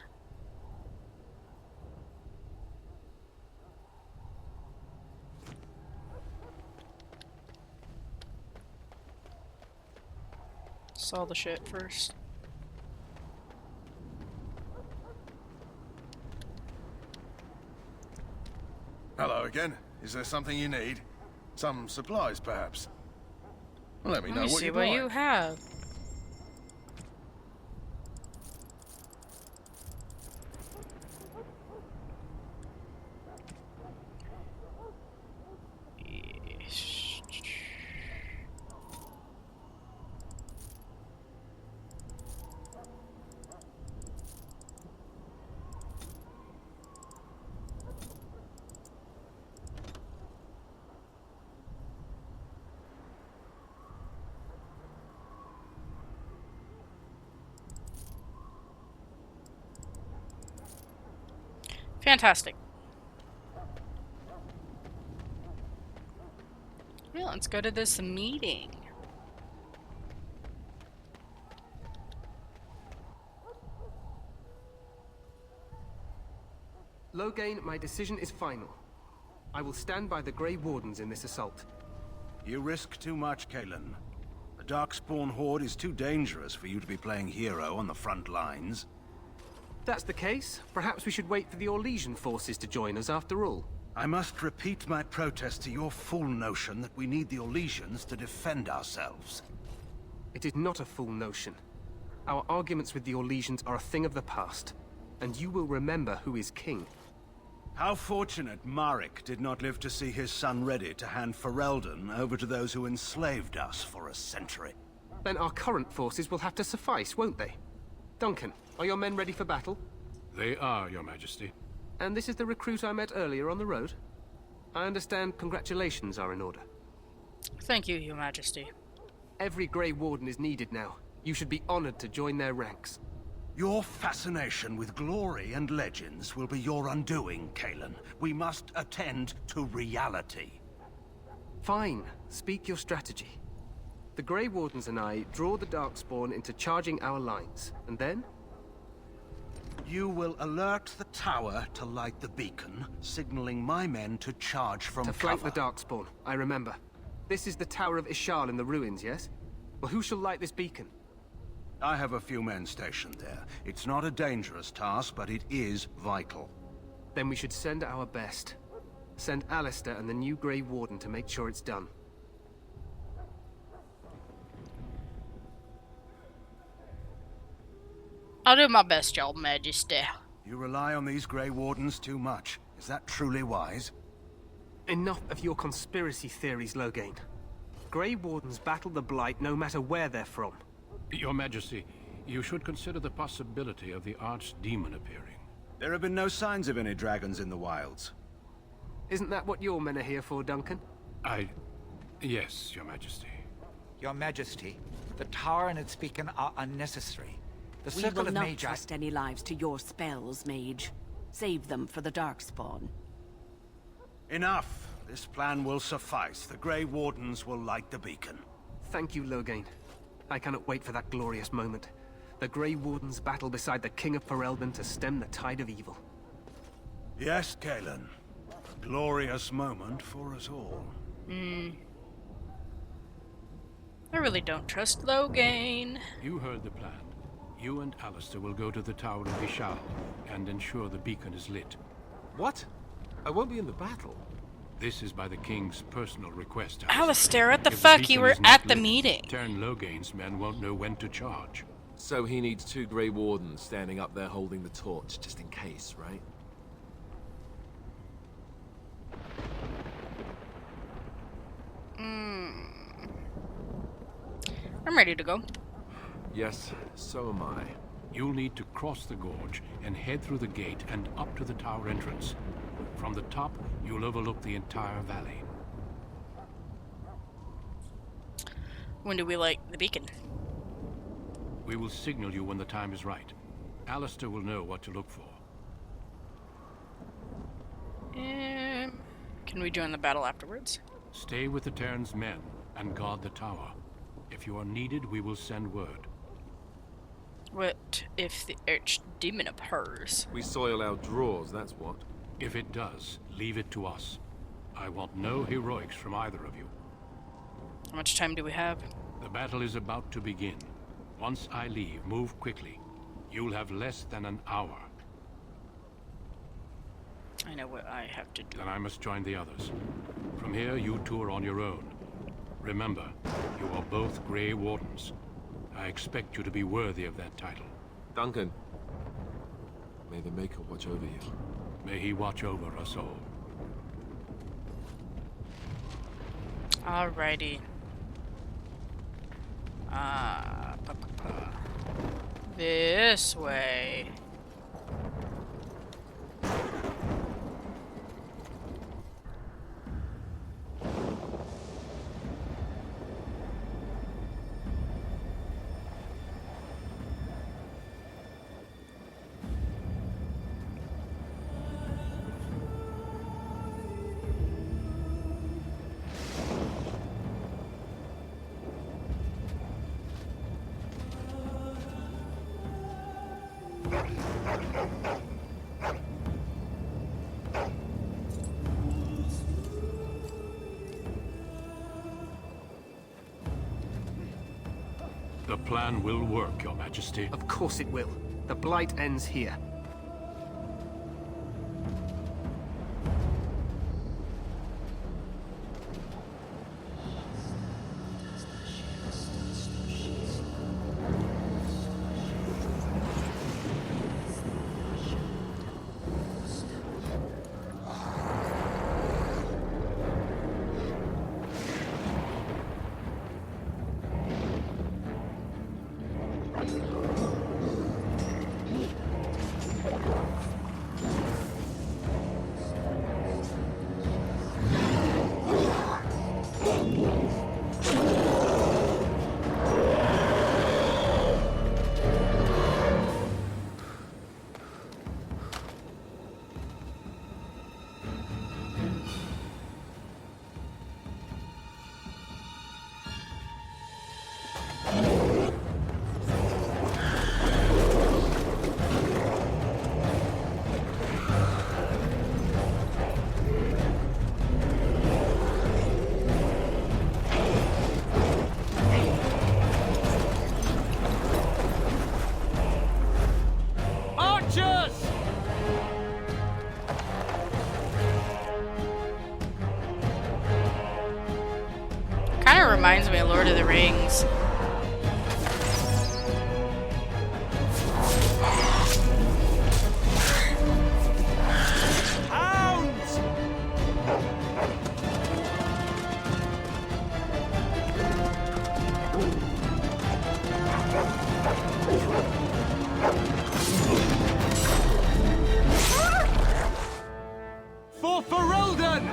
Saw the shit first. Hello again. Is there something you need? Some supplies, perhaps? Let me know what see you'd what like. you have. Fantastic. Yeah, let's go to this meeting. Loghain, my decision is final. I will stand by the Grey Wardens in this assault. You risk too much, Kalen. The Darkspawn Horde is too dangerous for you to be playing hero on the front lines. If that's the case, perhaps we should wait for the Orlesian forces to join us after all. I must repeat my protest to your fool notion that we need the Orlesians to defend ourselves. It is not a fool notion. Our arguments with the Orlesians are a thing of the past, and you will remember who is king. How fortunate Marek did not live to see his son ready to hand Ferelden over to those who enslaved us for a century. Then our current forces will have to suffice, won't they? Duncan, are your men ready for battle? They are, Your Majesty. And this is the recruit I met earlier on the road? I understand congratulations are in order. Thank you, Your Majesty. Every Grey Warden is needed now. You should be honored to join their ranks. Your fascination with glory and legends will be your undoing, Kalen. We must attend to reality. Fine. Speak your strategy. The Grey Wardens and I draw the Darkspawn into charging our lines, and then? You will alert the tower to light the beacon, signaling my men to charge from cover. To flank the Darkspawn, I remember. This is the Tower of Ishal in the ruins, yes? Well, who shall light this beacon? I have a few men stationed there. It's not a dangerous task, but it is vital. Then we should send our best. Send Alistair and the new Grey Warden to make sure it's done. I'll do my best, Your Majesty. You rely on these Grey Wardens too much. Is that truly wise? Enough of your conspiracy theories, Loghain. Grey Wardens battle the Blight no matter where they're from. Your Majesty, you should consider the possibility of the archdemon appearing. There have been no signs of any dragons in the wilds. Isn't that what your men are here for, Duncan? Yes, Your Majesty. Your Majesty, the tower and its beacon are unnecessary. The We circle will of not Magi... trust any lives to your spells, mage. Save them for the Darkspawn. Enough. This plan will suffice. The Grey Wardens will light the beacon. Thank you, Loghain. I cannot wait for that glorious moment. The Grey Wardens battle beside the King of Ferelden to stem the tide of evil. Yes, Galen. A glorious moment for us all. I really don't trust Loghain. You heard the plan. You and Alistair will go to the Tower of Ishal and ensure the beacon is lit. What? I won't be in the battle. This is by the King's personal request, Alistair, what the If fuck? beacon You were is not at the lit, meeting. Tern Loghain's men won't know when to charge. So he needs 2 Grey Wardens standing up there holding the torch, just in case, right? I'm ready to go. Yes, so am I. You'll need to cross the gorge and head through the gate and up to the tower entrance. From the top, you'll overlook the entire valley. When do we light the beacon? We will signal you when the time is right. Alistair will know what to look for. Can we join the battle afterwards? Stay with the Terran's men and guard the tower. If you are needed, we will send word. What if the archdemon appears? We soil our drawers, that's what. If it does, leave it to us. I want no heroics from either of you. How much time do we have? The battle is about to begin. Once I leave, move quickly. You'll have less than an hour. I know what I have to do. Then I must join the others. From here, you two are on your own. Remember, you are both Grey Wardens. I expect you to be worthy of that title. Duncan, may the Maker watch over you. May he watch over us all. Alrighty. This way. The plan will work, Your Majesty. Of course it will. The Blight ends here. Kind of reminds me of Lord of the Rings. Hounds! For Ferelden!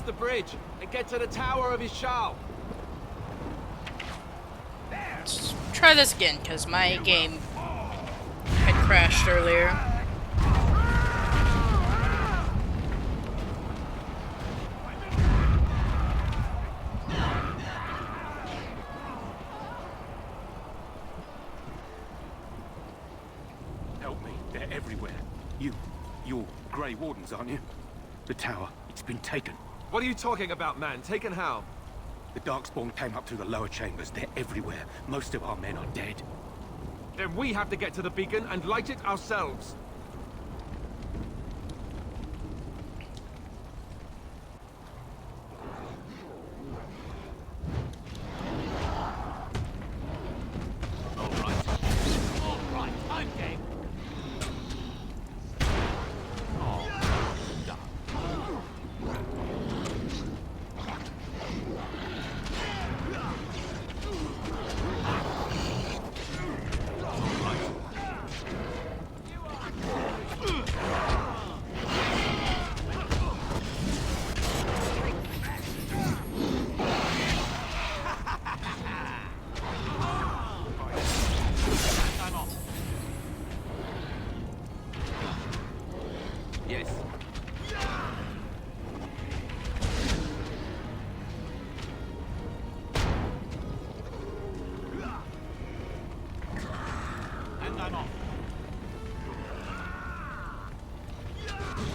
the bridge and get to the Tower of Ishal. Let's try this again, because my game had crashed earlier. Help me. They're everywhere. You're Grey Wardens, aren't you? The tower, it's been taken. What are you talking about, man? Taken how? The Darkspawn came up through the lower chambers. They're everywhere. Most of our men are dead. Then we have to get to the beacon and light it ourselves. Yes. And I'm off.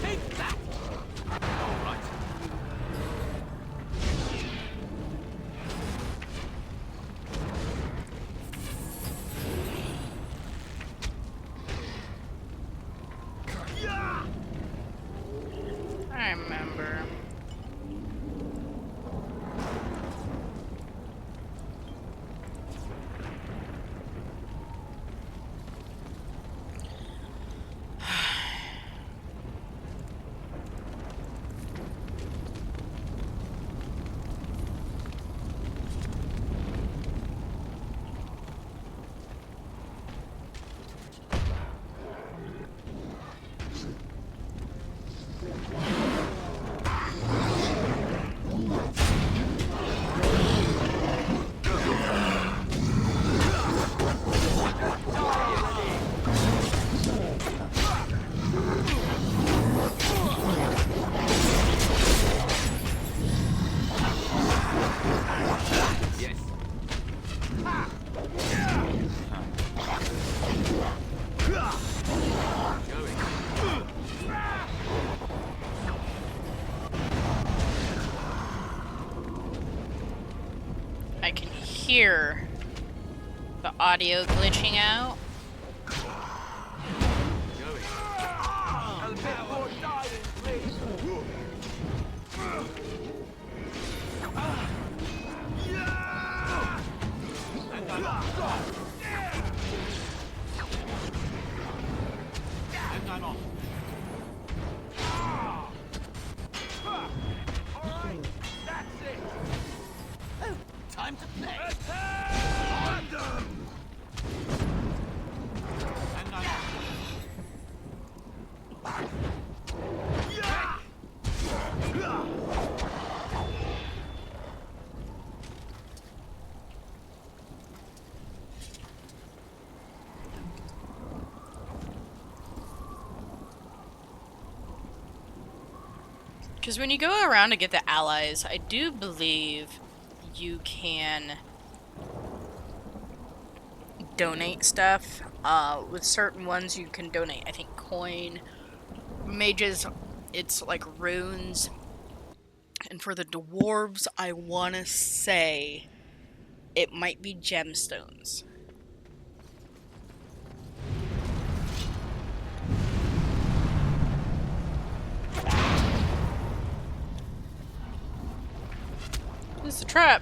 Take that! All right. I remember. I can hear the audio glitching out. Time to play. Because when you go around to get the allies, I do believe you can donate stuff. With certain ones you can donate, I think, coin. Mages, it's like runes. And for the dwarves, I want to say it might be gemstones. This is a trap.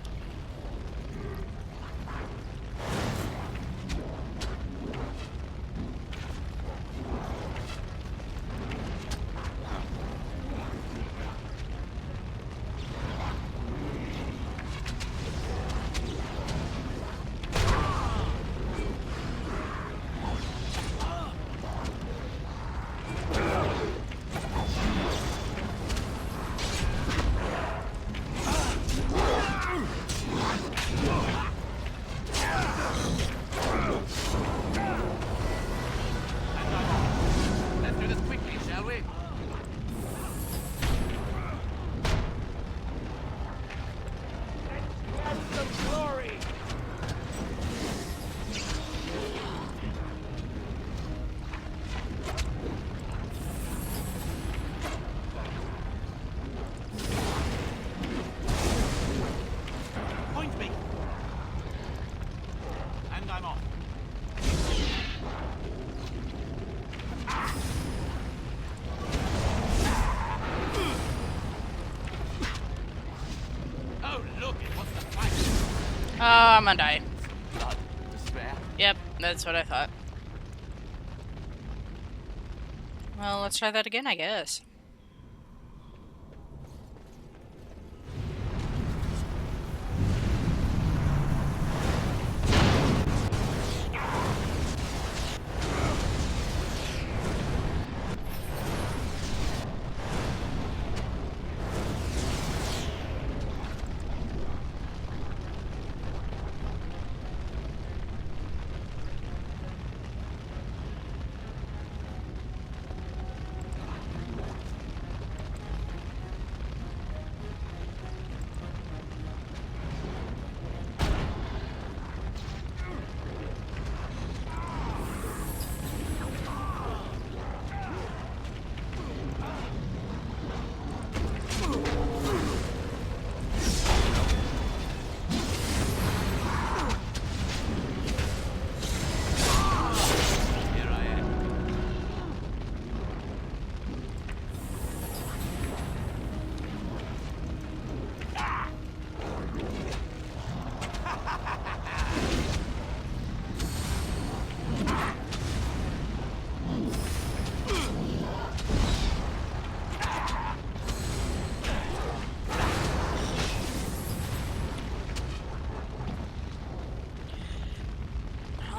I'm gonna die. Blood, despair. Yep, that's what I thought. Well, let's try that again, I guess.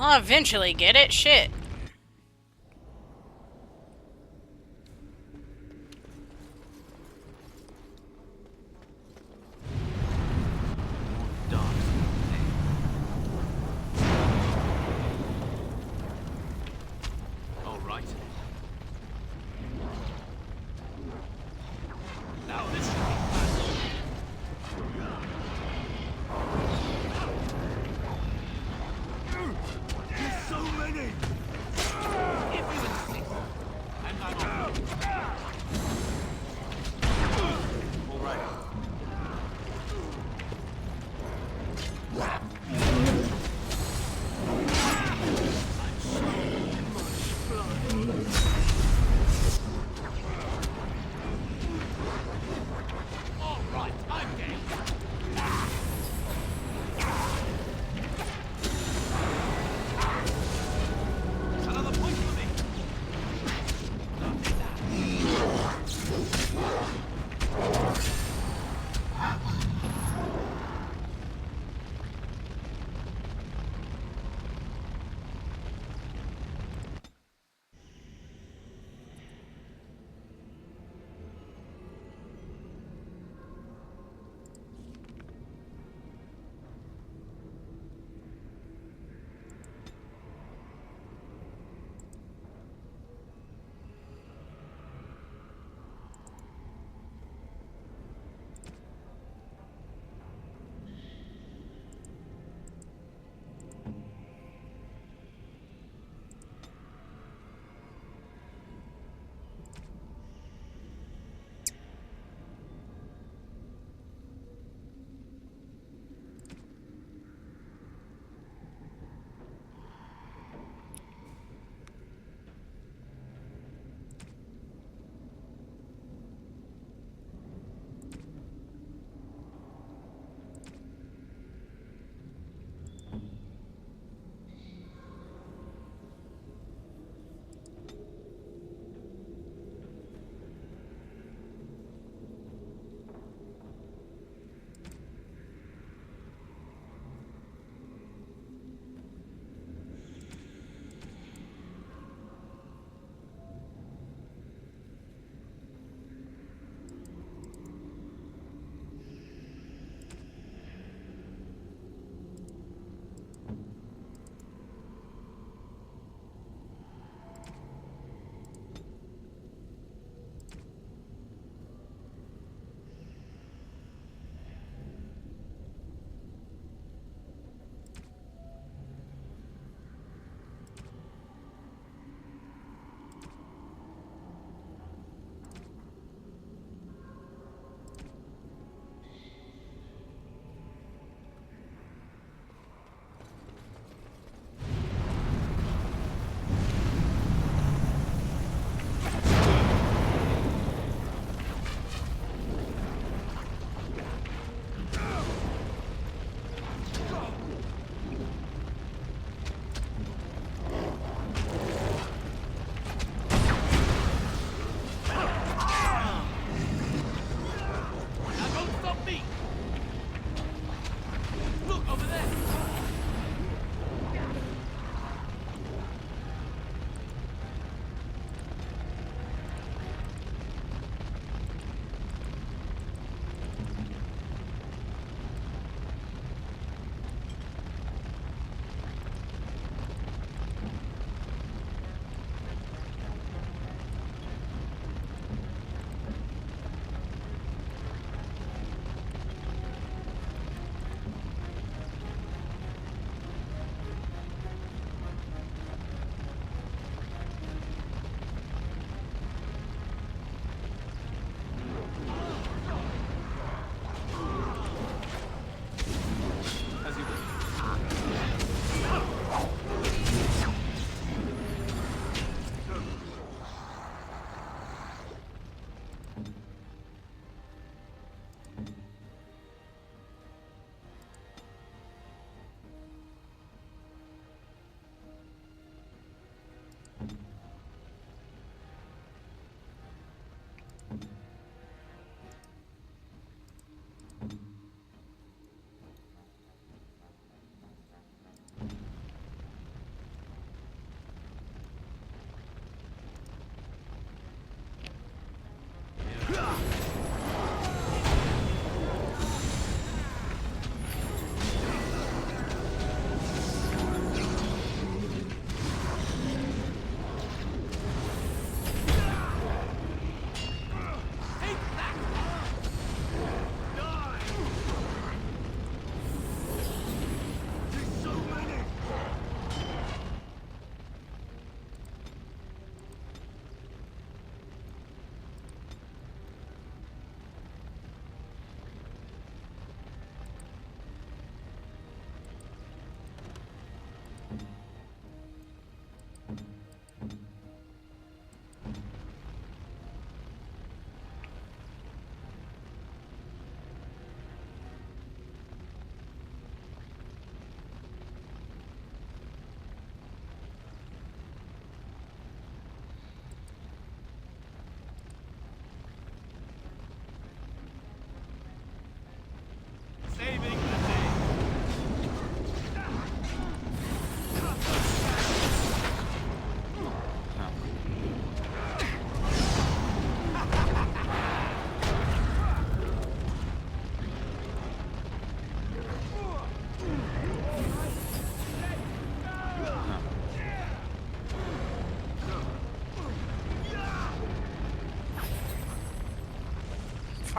I'll eventually get it. Shit. All right. Now this should be fast. There's so many! If you insist. I'm not on. All right. All right, I'm game. Another point for me. Look at that.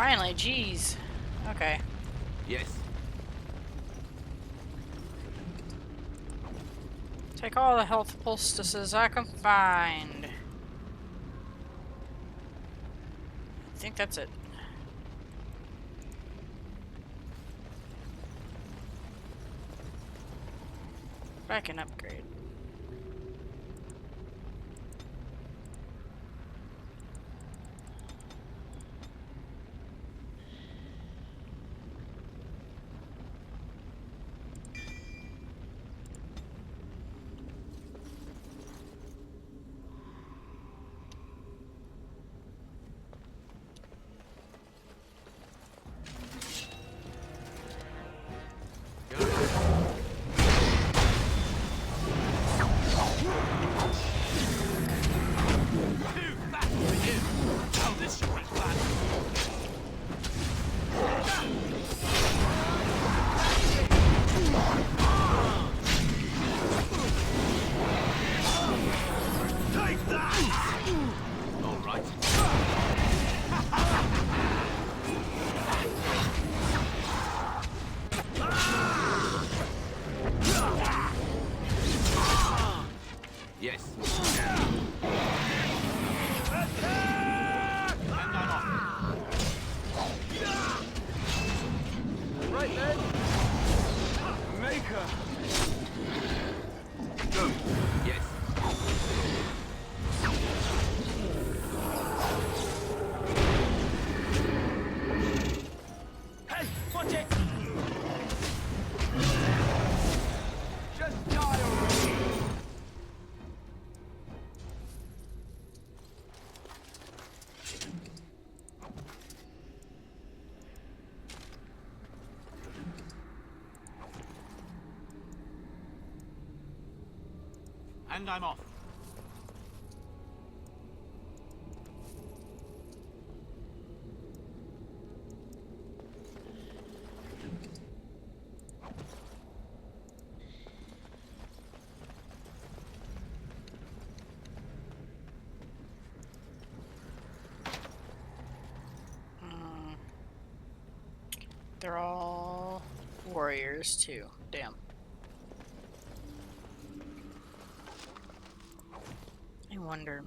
Finally, jeez. Okay. Yes. Take all the health poultices I can find. I think that's it. I can upgrade. And I'm off. They're all warriors too. Damn. I wonder.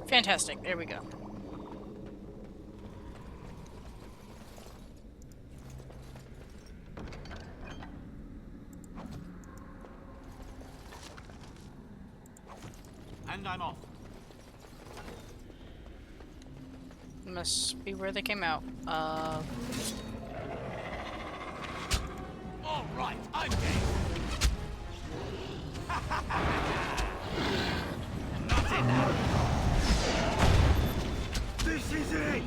Fantastic. There we go. And I'm off. Must be where they came out. All right, I'm game. Not enough. This is it.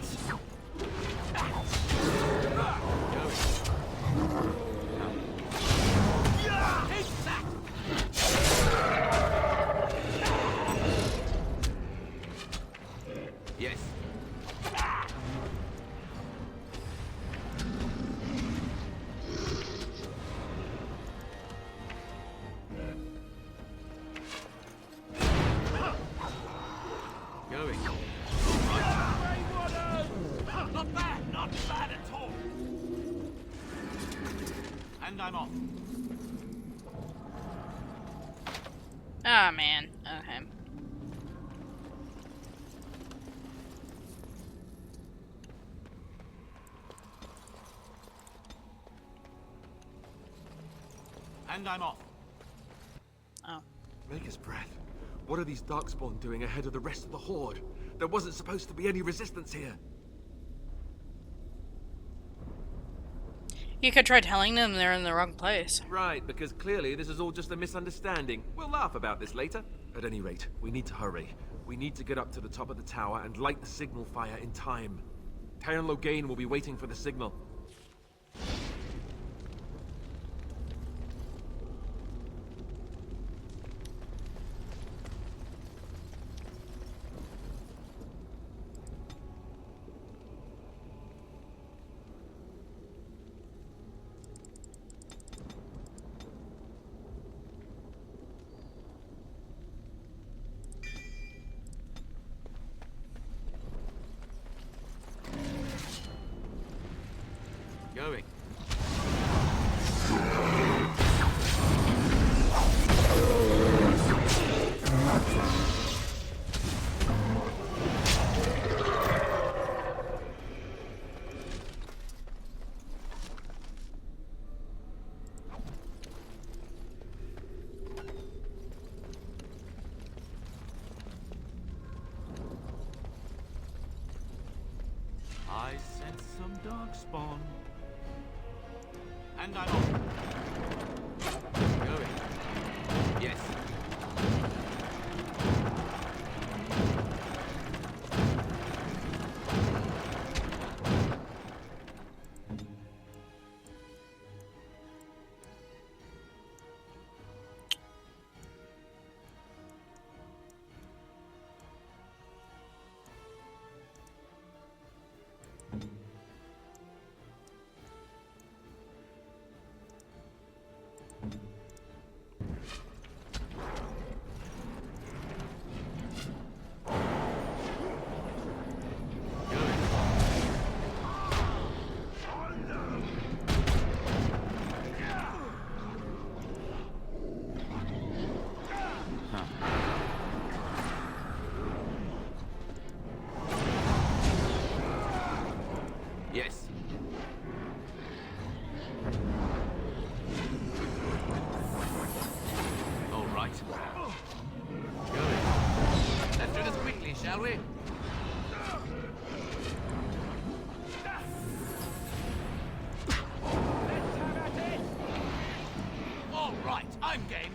Yes. Going. Not bad, not bad at all. And I'm off. Ah, man. Okay. And I'm off. Oh. Maker's breath. What are these Darkspawn doing ahead of the rest of the Horde? There wasn't supposed to be any resistance here. You could try telling them they're in the wrong place. Right, because clearly this is all just a misunderstanding. We'll laugh about this later. At any rate, we need to hurry. We need to get up to the top of the tower and light the signal fire in time. Tyron Loghain will be waiting for the signal. Going. I sense some darkspawn. And I'm off. Going. Yes. Yes. All right. Going. Let's do this quickly, shall we? All right, I'm game.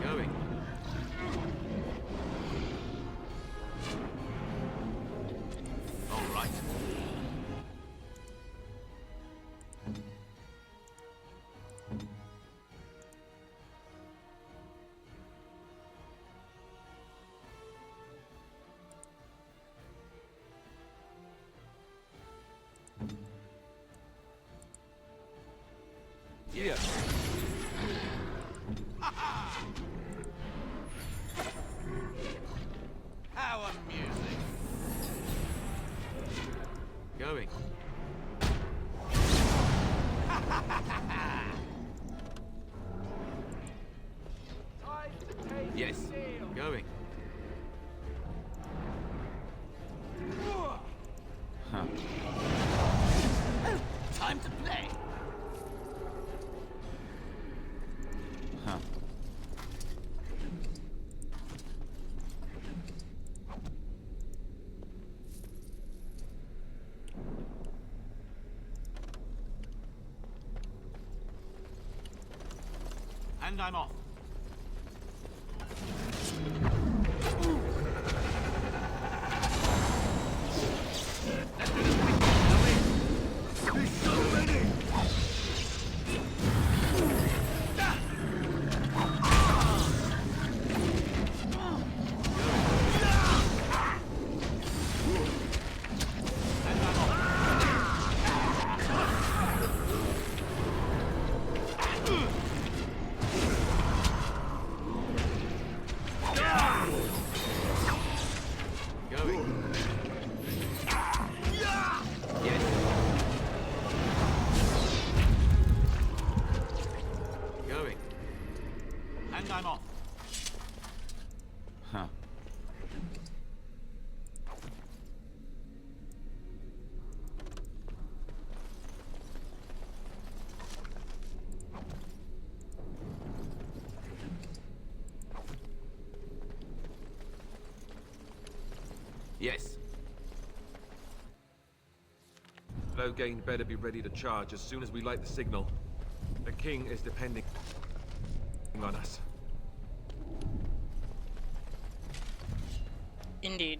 Going. All right. Yeah. How amusing. Going. Yes. Going. Huh. Time to play. Huh. And I'm off. Let's do this quickly, shall we? Be so ready! Going. Yes. Going. And I'm off. Huh. Yes. Loghain better be ready to charge as soon as we light the signal. The king is depending on us. Indeed.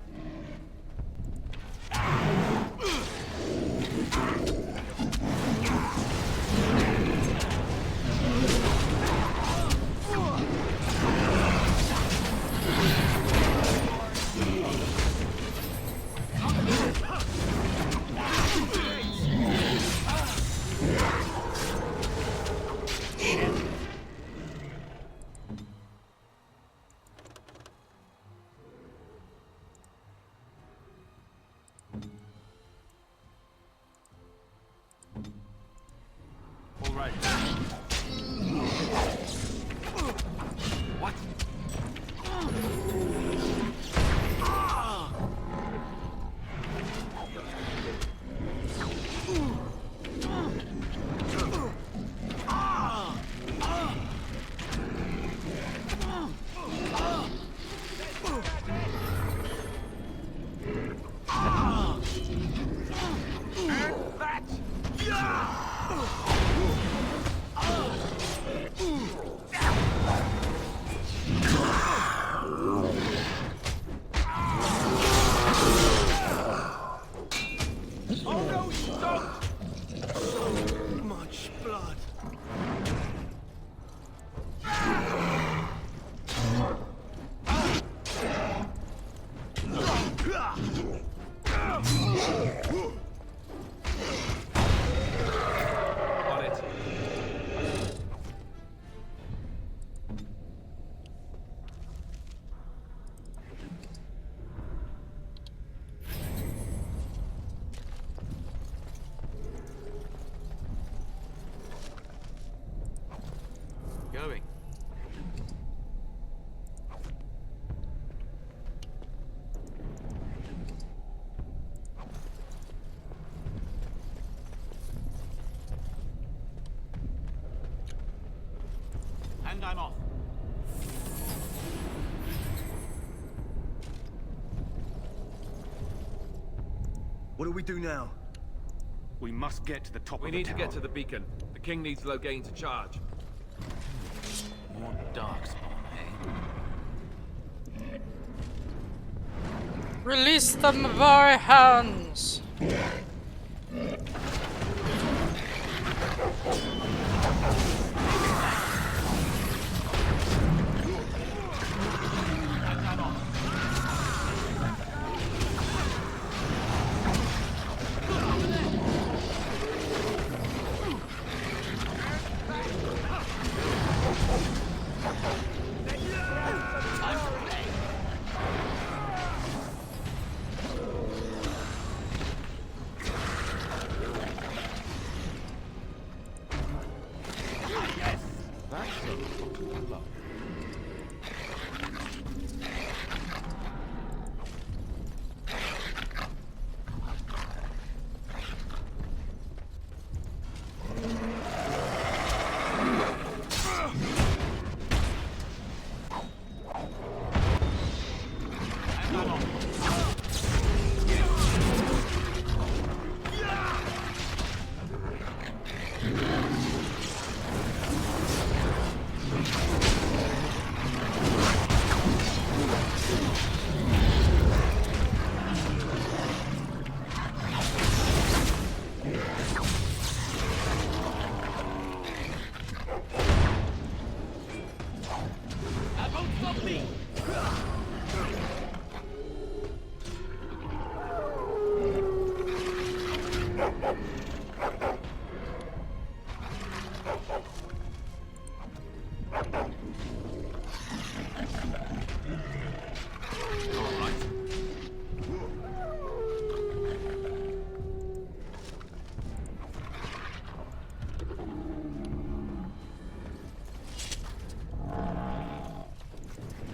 On it. Going. And I'm off. What do we do now? We must get to the top We of the need to tower. get to the beacon. The king needs Loghain to charge. More darkspawn, eh? Release them of our hands!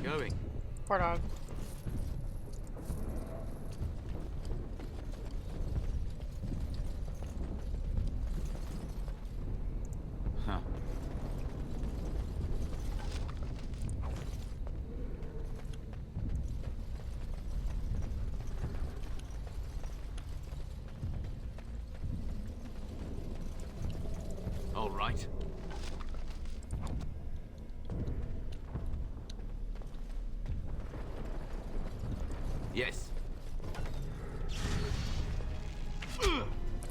Going. Poor dog. Huh. All right. Yes.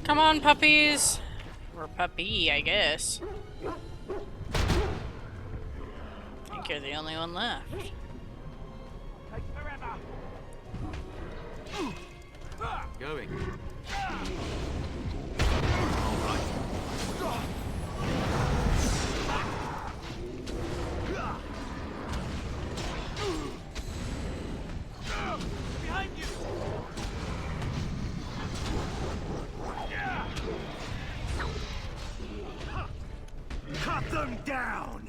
Come on, puppies! Or puppy, I guess. I think you're the only one left. Going. Behind you! Cut them down!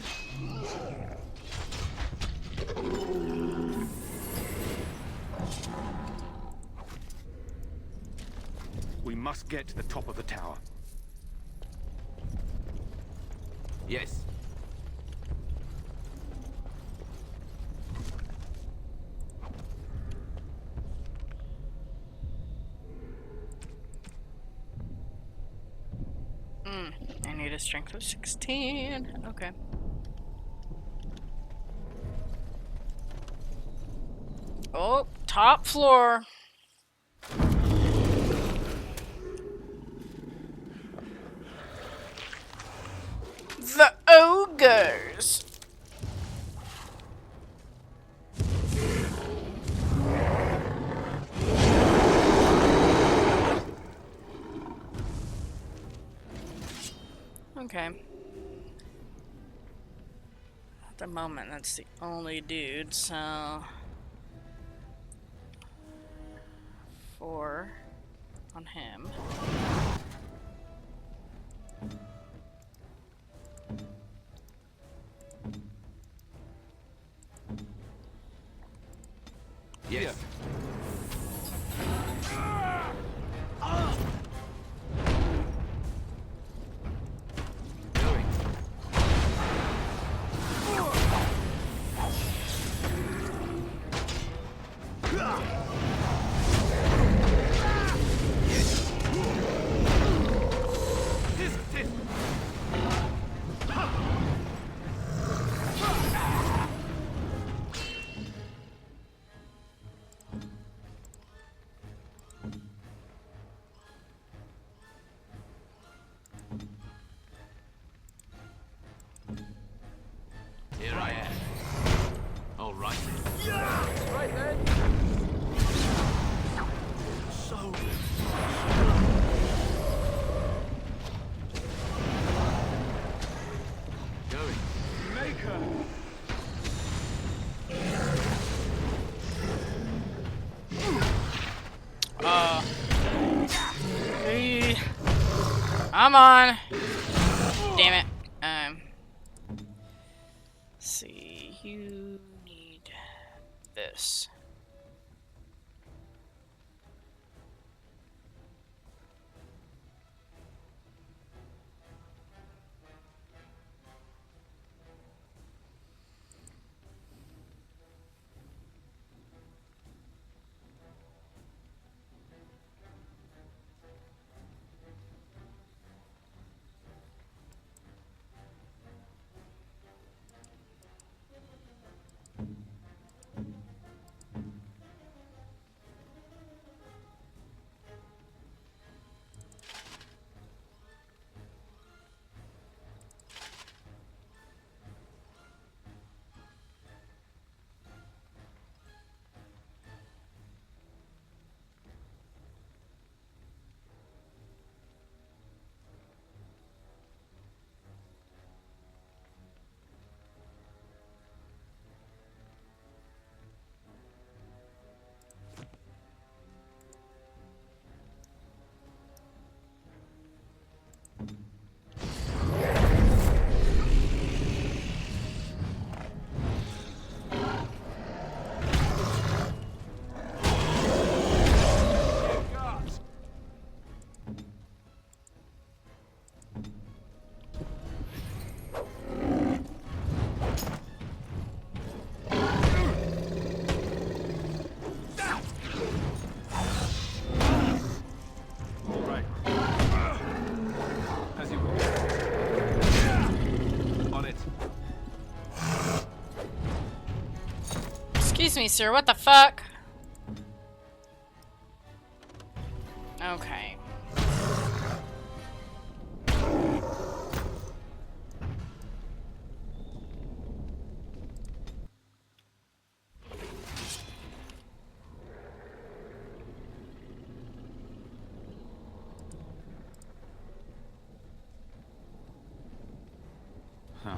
We must get to the top of the tower. Yes. I need a strength of 16. Okay. Oh, top floor. The ogres. Okay. At the moment, that's the only dude, so... 4 on him. Yes. Here I am. All right. Right then. So... Going. Maker! Come on. Damn it. Let's see. You need this. Excuse me, sir. What the fuck? Okay. Huh.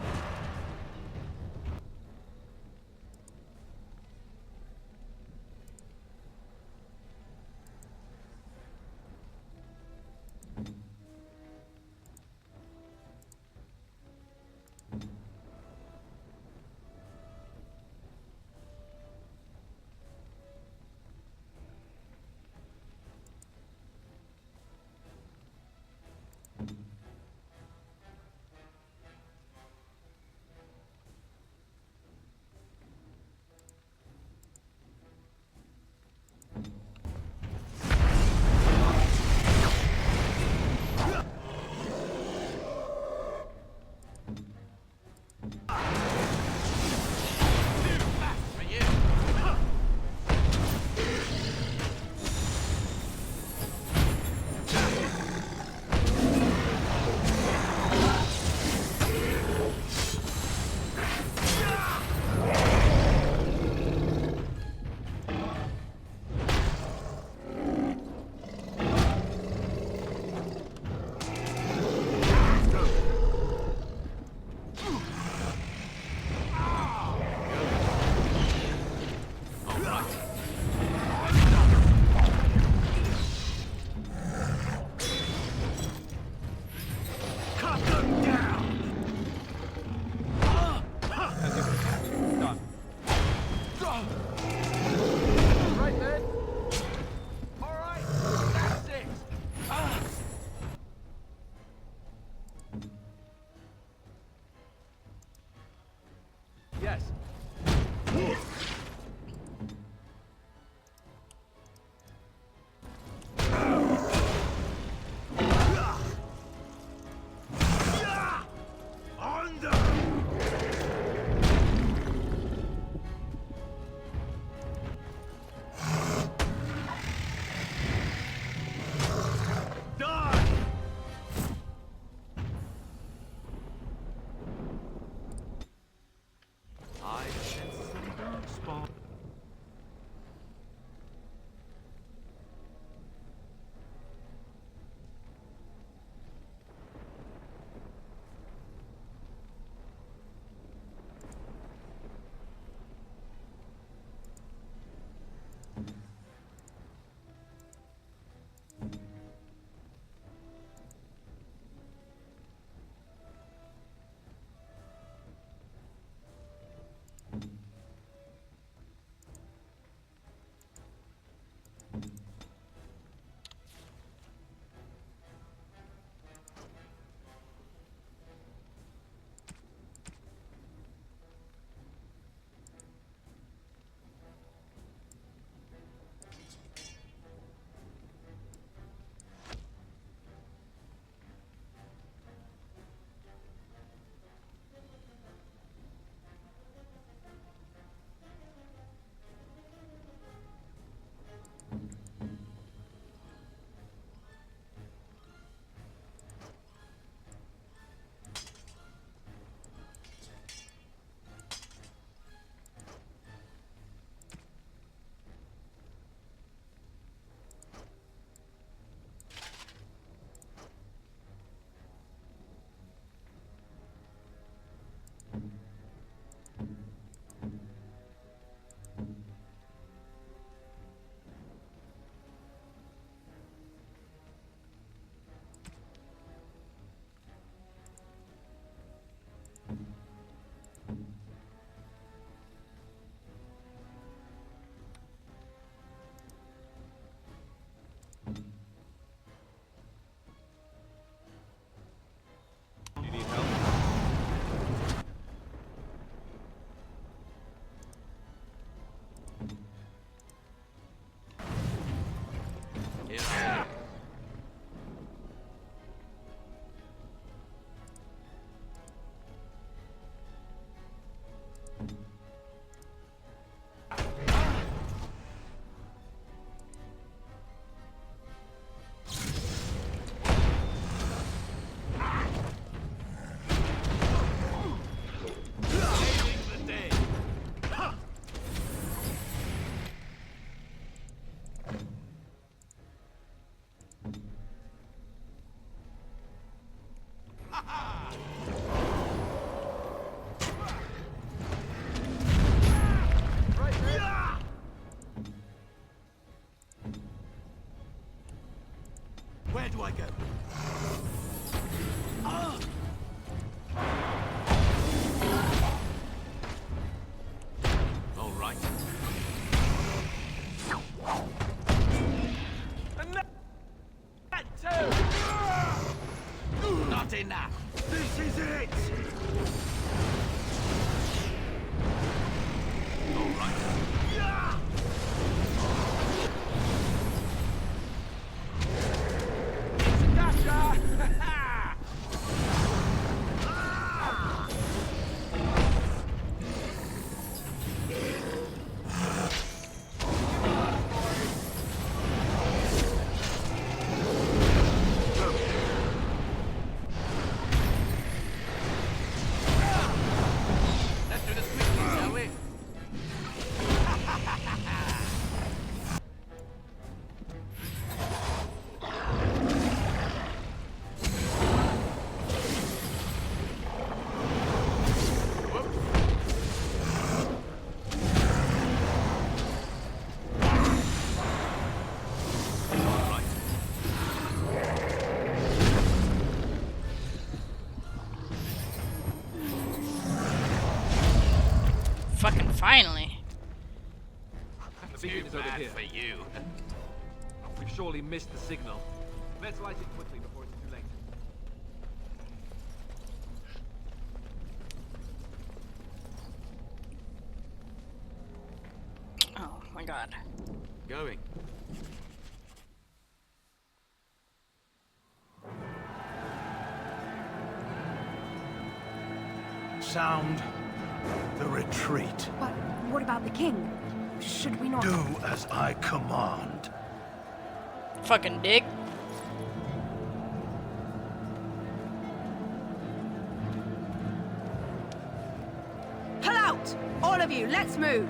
do I go? All right. And that too! Not enough. This is it! All right. Let's do this quickly, shall we? Fucking finally. The beacon is over here. For you. We've surely missed the signal. Let's light it quickly before it's too late. Oh my god. Going. Sound the retreat. But what about the king? Should we not... Do as I command. Fucking dick. Pull out! All of you, let's move!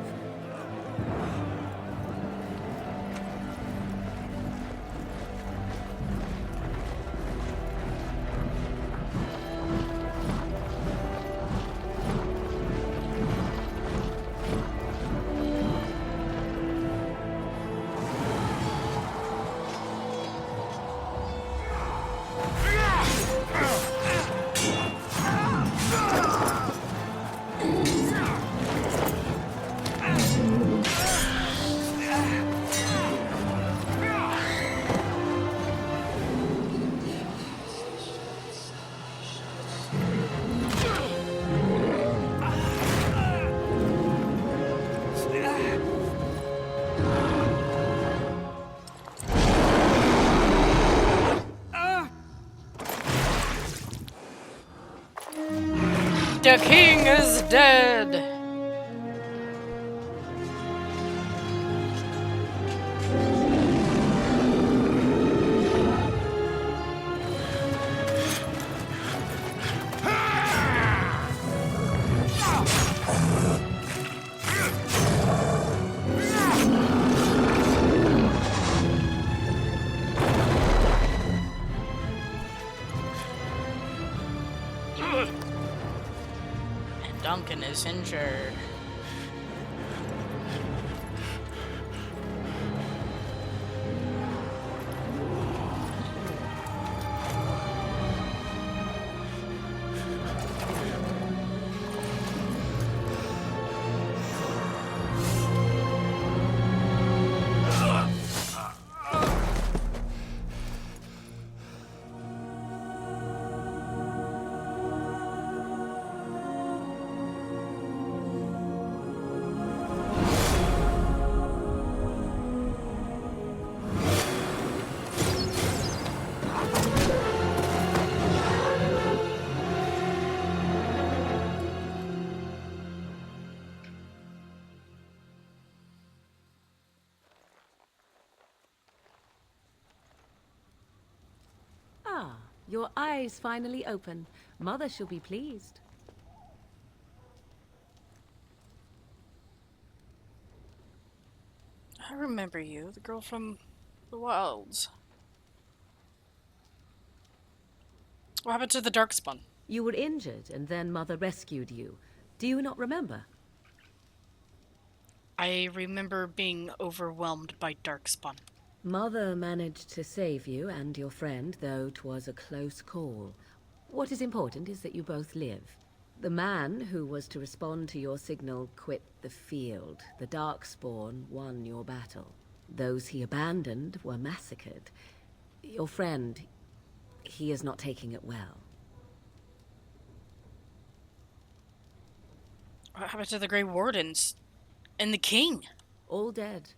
The king is dead! And Duncan is injured. Ah, your eyes finally open. Mother shall be pleased. I remember you, the girl from the wilds. What happened to the Darkspawn? You were injured, and then Mother rescued you. Do you not remember? I remember being overwhelmed by Darkspawn. Mother managed to save you and your friend, though 'twas a close call. What is important is that you both live. The man who was to respond to your signal quit the field. The Darkspawn won your battle. Those he abandoned were massacred. Your friend, he is not taking it well. What happened to the Grey Wardens? And the king? All dead.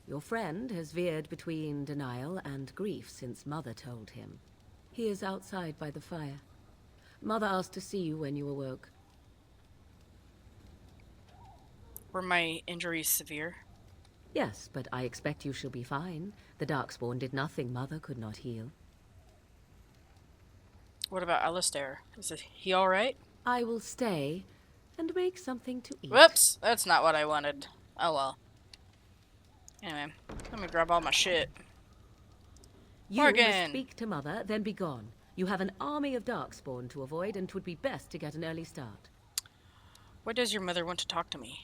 Your friend has veered between denial and grief since Mother told him. He is outside by the fire. Mother asked to see you when you awoke. Were my injuries severe? Yes, but I expect you shall be fine. The Darkspawn did nothing Mother could not heal. What about Alistair? Is he alright? I will stay and make something to eat. Whoops! That's not what I wanted. Oh well. Anyway, let me grab all my shit. You Morgan! must speak to Mother, then be gone. You have an army of Darkspawn to avoid, and 'twould be best to get an early start. Why does your mother want to talk to me?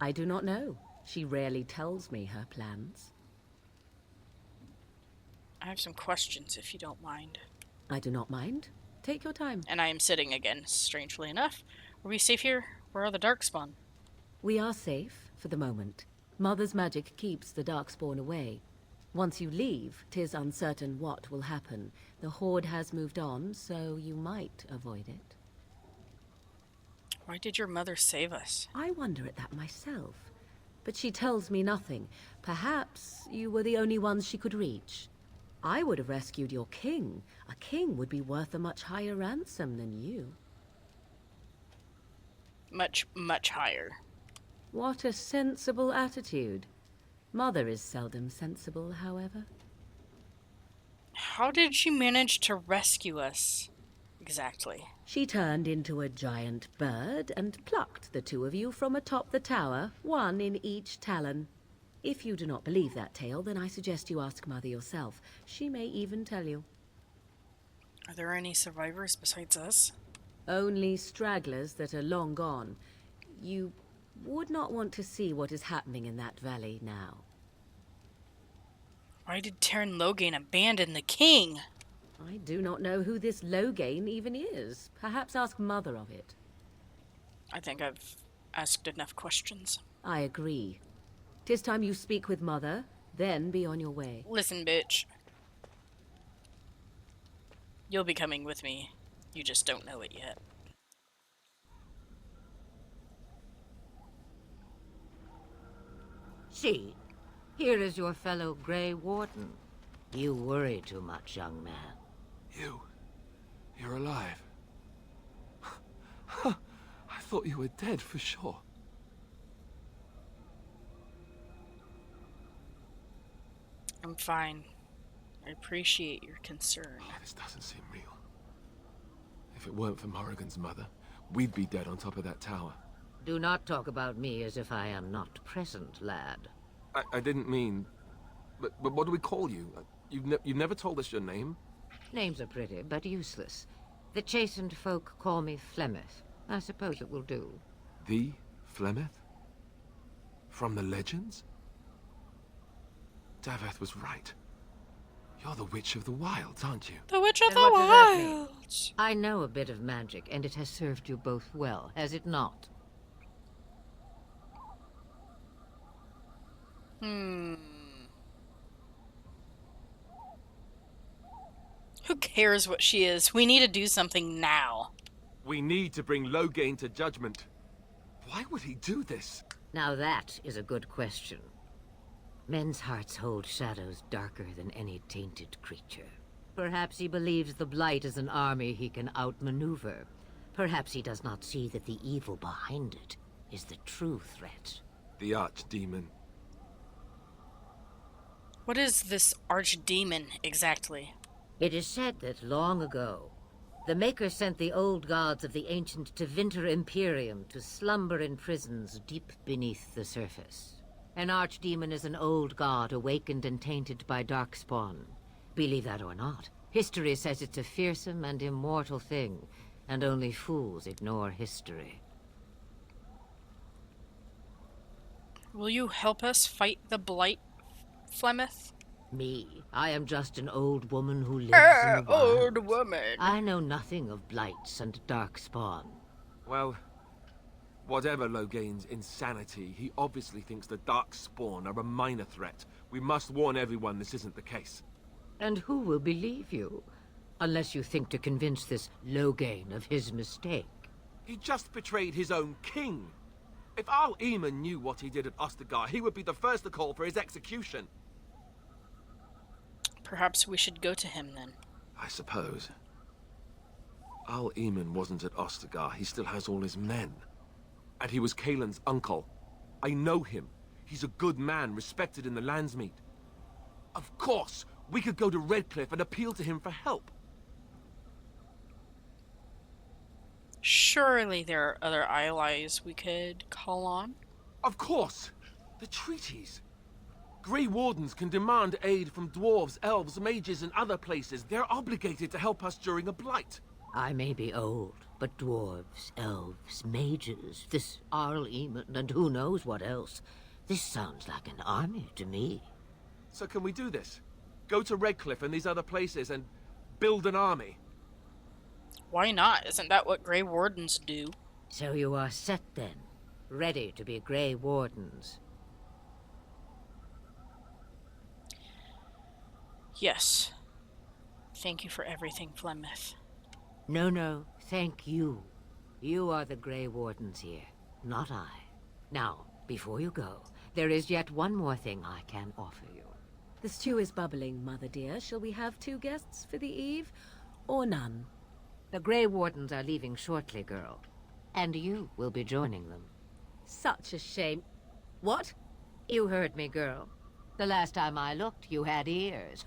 I do not know. She rarely tells me her plans. I have some questions, if you don't mind. I do not mind. Take your time. And I am sitting again, strangely enough. Are we safe here? Where are the Darkspawn? We are safe, for the moment. Mother's magic keeps the Darkspawn away. Once you leave, 'tis uncertain what will happen. The Horde has moved on, so you might avoid it. Why did your mother save us? I wonder at that myself. But she tells me nothing. Perhaps you were the only ones she could reach. I would have rescued your king. A king would be worth a much higher ransom than you. Much, much higher. What a sensible attitude. Mother is seldom sensible, however. How did she manage to rescue us? Exactly. She turned into a giant bird and plucked the two of you from atop the tower, one in each talon. If you do not believe that tale, then I suggest you ask Mother yourself. She may even tell you. Are there any survivors besides us? Only stragglers that are long gone. You would not want to see what is happening in that valley now. Why did Terran Logain abandon the king? I do not know who this Logain even is. Perhaps ask Mother of it. I think I've asked enough questions. I agree. 'Tis time you speak with Mother, then be on your way. Listen, bitch. You'll be coming with me. You just don't know it yet. See, here is your fellow Grey Warden. You worry too much, young man. You're alive. I thought you were dead for sure. I'm fine. I appreciate your concern. This doesn't seem real. If it weren't for Morrigan's mother, we'd be dead on top of that tower. Do not talk about me as if I am not present, lad. I didn't mean... But what do we call you? You've never told us your name? Names are pretty, but useless. The chastened folk call me Flemeth. I suppose it will do. The Flemeth? From the legends? Daveth was right. You're the Witch of the Wilds, aren't you? The Witch of And the what does that mean? Wilds! I know a bit of magic, and it has served you both well, has it not? Who cares what she is? We need to do something now. We need to bring Logain to judgment. Why would he do this? Now that is a good question. Men's hearts hold shadows darker than any tainted creature. Perhaps he believes the Blight is an army he can outmaneuver. Perhaps he does not see that the evil behind it is the true threat. The Archdemon. What is this archdemon exactly? It is said that long ago, the Maker sent the old gods of the ancient Tevinter Imperium to slumber in prisons deep beneath the surface. An archdemon is an old god awakened and tainted by Darkspawn. Believe that or not, history says it's a fearsome and immortal thing, and only fools ignore history. Will you help us fight the Blight, Flemeth? Me? I am just an old woman who lives in the wilds. Old woman. I know nothing of blights and darkspawn. Well, whatever Logain's insanity, he obviously thinks the Darkspawn are a minor threat. We must warn everyone this isn't the case. And who will believe you? Unless you think to convince this Logain of his mistake. He just betrayed his own king. If Al Eamon knew what he did at Ostagar, he would be the first to call for his execution. Perhaps we should go to him then. I suppose. Al Eamon wasn't at Ostagar. He still has all his men. And he was Kaelin's uncle. I know him. He's a good man, respected in the Landsmeet. Of course, we could go to Redcliffe and appeal to him for help. Surely there are other allies we could call on. Of course! The treaties! Grey Wardens can demand aid from dwarves, elves, mages, and other places. They're obligated to help us during a blight. I may be old, but dwarves, elves, mages, this Arl Eamon, and who knows what else. This sounds like an army to me. So can we do this? Go to Redcliffe and these other places and build an army? Why not? Isn't that what Grey Wardens do? So you are set then, ready to be Grey Wardens. Yes. Thank you for everything, Flemeth. No, thank you. You are the Grey Wardens here, not I. Now, before you go, there is yet one more thing I can offer you. The stew is bubbling, Mother dear. Shall we have 2 guests for the eve, or none? The Grey Wardens are leaving shortly, girl. And you will be joining them. Such a shame. What? You heard me, girl. The last time I looked, you had ears.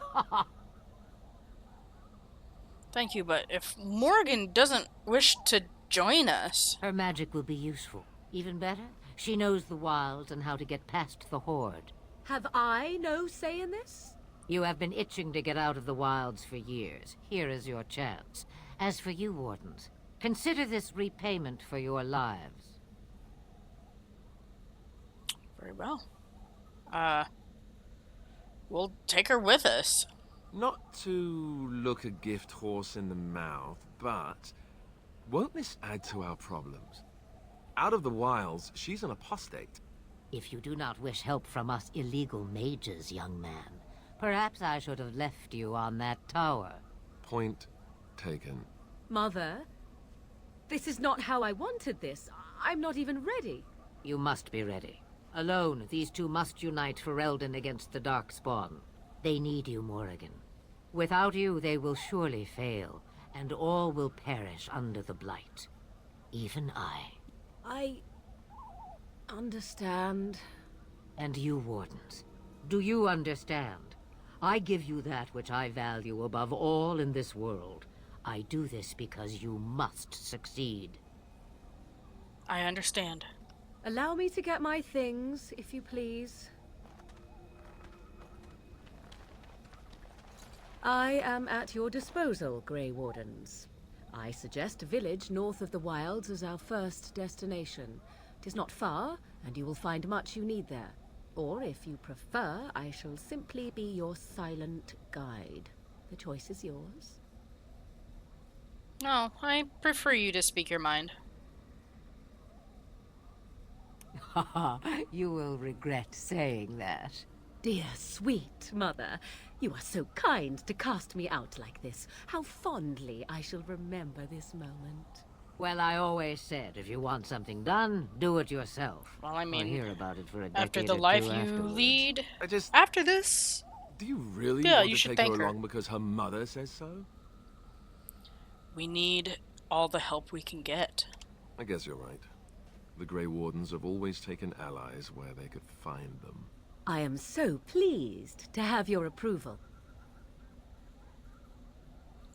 Thank you, but if Morgan doesn't wish to join us... Her magic will be useful. Even better, she knows the wilds and how to get past the Horde. Have I no say in this? You have been itching to get out of the wilds for years. Here is your chance. As for you, Wardens, consider this repayment for your lives. Very well. We'll take her with us. Not to look a gift horse in the mouth, but won't this add to our problems? Out of the wilds, she's an apostate. If you do not wish help from us illegal mages, young man, perhaps I should have left you on that tower. Point taken. Mother, this is not how I wanted this. I'm not even ready. You must be ready. Alone, these two must unite for Eldon against the Darkspawn. They need you, Morrigan. Without you, they will surely fail, and all will perish under the Blight. Even I. I understand. And you, Wardens, do you understand? I give you that which I value above all in this world. I do this because you must succeed. I understand. Allow me to get my things, if you please. I am at your disposal, Grey Wardens. I suggest a village north of the wilds as our first destination. 'Tis not far, and you will find much you need there. Or, if you prefer, I shall simply be your silent guide. The choice is yours. No, I prefer you to speak your mind. You will regret saying that. Dear, sweet mother, you are so kind to cast me out like this. How fondly I shall remember this moment. Well, I always said, if you want something done, do it yourself. Well, I mean, or hear about it for a decade after the or life two you afterwards. lead, after this... Do you really Yeah, want you to should take thank her her. along because her mother says so? We need all the help we can get. I guess you're right. The Grey Wardens have always taken allies where they could find them. I am so pleased to have your approval.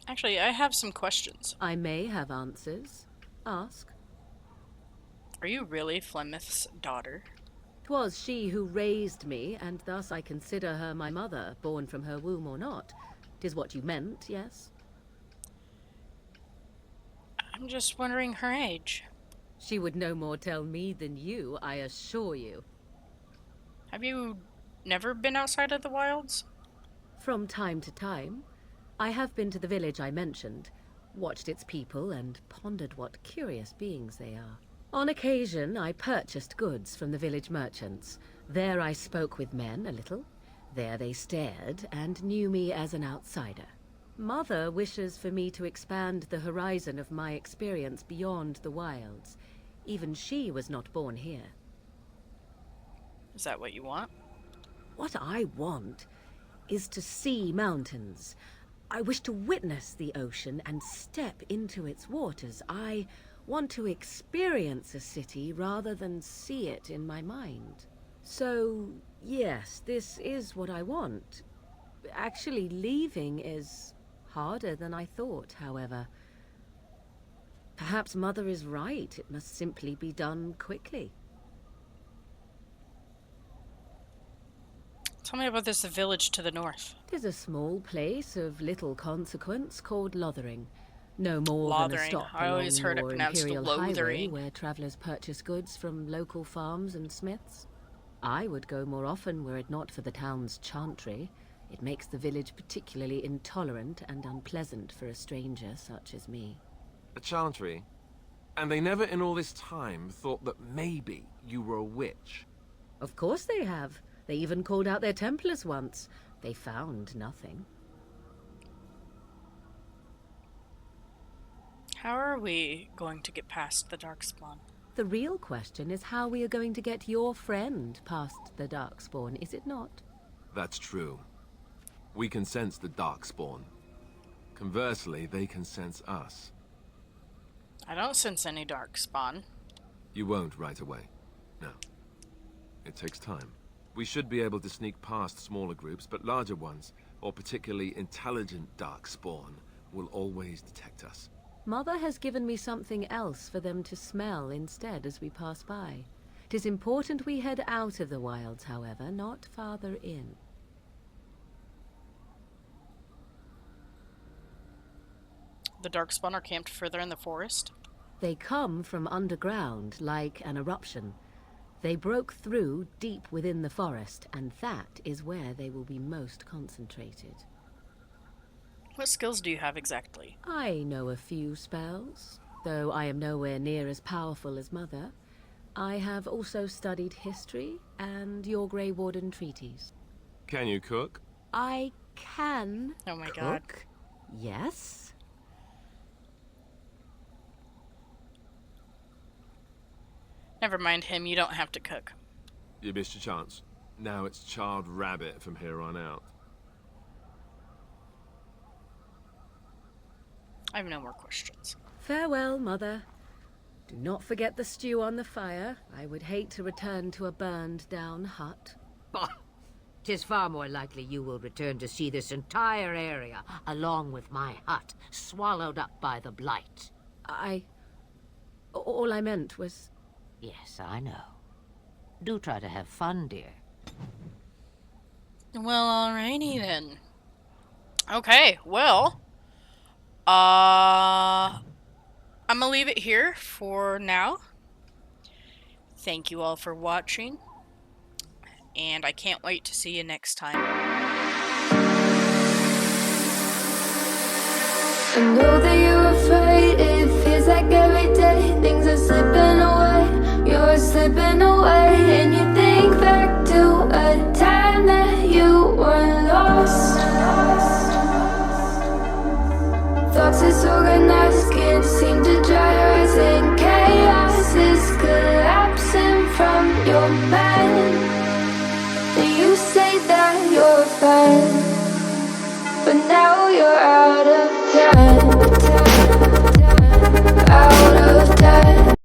Actually, I have some questions. I may have answers. Ask. Are you really Flemeth's daughter? 'Twas she who raised me, and thus I consider her my mother, born from her womb or not. 'Tis what you meant, yes? I'm just wondering her age. She would no more tell me than you, I assure you. Have you never been outside of the wilds? From time to time, I have been to the village I mentioned, watched its people, and pondered what curious beings they are. On occasion, I purchased goods from the village merchants. There I spoke with men a little. There they stared and knew me as an outsider. Mother wishes for me to expand the horizon of my experience beyond the wilds. Even she was not born here. Is that what you want? What I want is to see mountains. I wish to witness the ocean and step into its waters. I want to experience a city rather than see it in my mind. So, yes, this is what I want. Actually, leaving is harder than I thought, however. Perhaps Mother is right. It must simply be done quickly. Tell me about this village to the north. It is a small place of little consequence called Lothering. No more than a stop I always heard it along your pronounced imperial highway Lothering. where travelers purchase goods from local farms and smiths. I would go more often were it not for the town's chantry. It makes the village particularly intolerant and unpleasant for a stranger such as me. A chantry? And they never in all this time thought that maybe you were a witch? Of course they have. They even called out their Templars once. They found nothing. How are we going to get past the Darkspawn? The real question is how we are going to get your friend past the Darkspawn, is it not? That's true. We can sense the Darkspawn. Conversely, they can sense us. I don't sense any Darkspawn. You won't right away. No. It takes time. We should be able to sneak past smaller groups, but larger ones, or particularly intelligent Darkspawn, will always detect us. Mother has given me something else for them to smell instead as we pass by. It is important we head out of the wilds, however, not farther in. The Darkspawn are camped further in the forest? They come from underground, like an eruption. They broke through deep within the forest, and that is where they will be most concentrated. What skills do you have exactly? I know a few spells, though I am nowhere near as powerful as Mother. I have also studied history and your Grey Warden treaties. Can you cook? I can Oh my cook. god. Yes. Never mind him, you don't have to cook. You missed your chance. Now it's charred rabbit from here on out. I have no more questions. Farewell, Mother. Do not forget the stew on the fire. I would hate to return to a burned-down hut. Bah! 'Tis far more likely you will return to see this entire area, along with my hut, swallowed up by the Blight. All I meant was... Yes, I know. Do try to have fun, dear. Well, alrighty then. Okay, well... I'm gonna leave it here for now. Thank you all for watching. And I can't wait to see you next time. I know that you're afraid. It feels like every day things are slipping away. You're slipping away.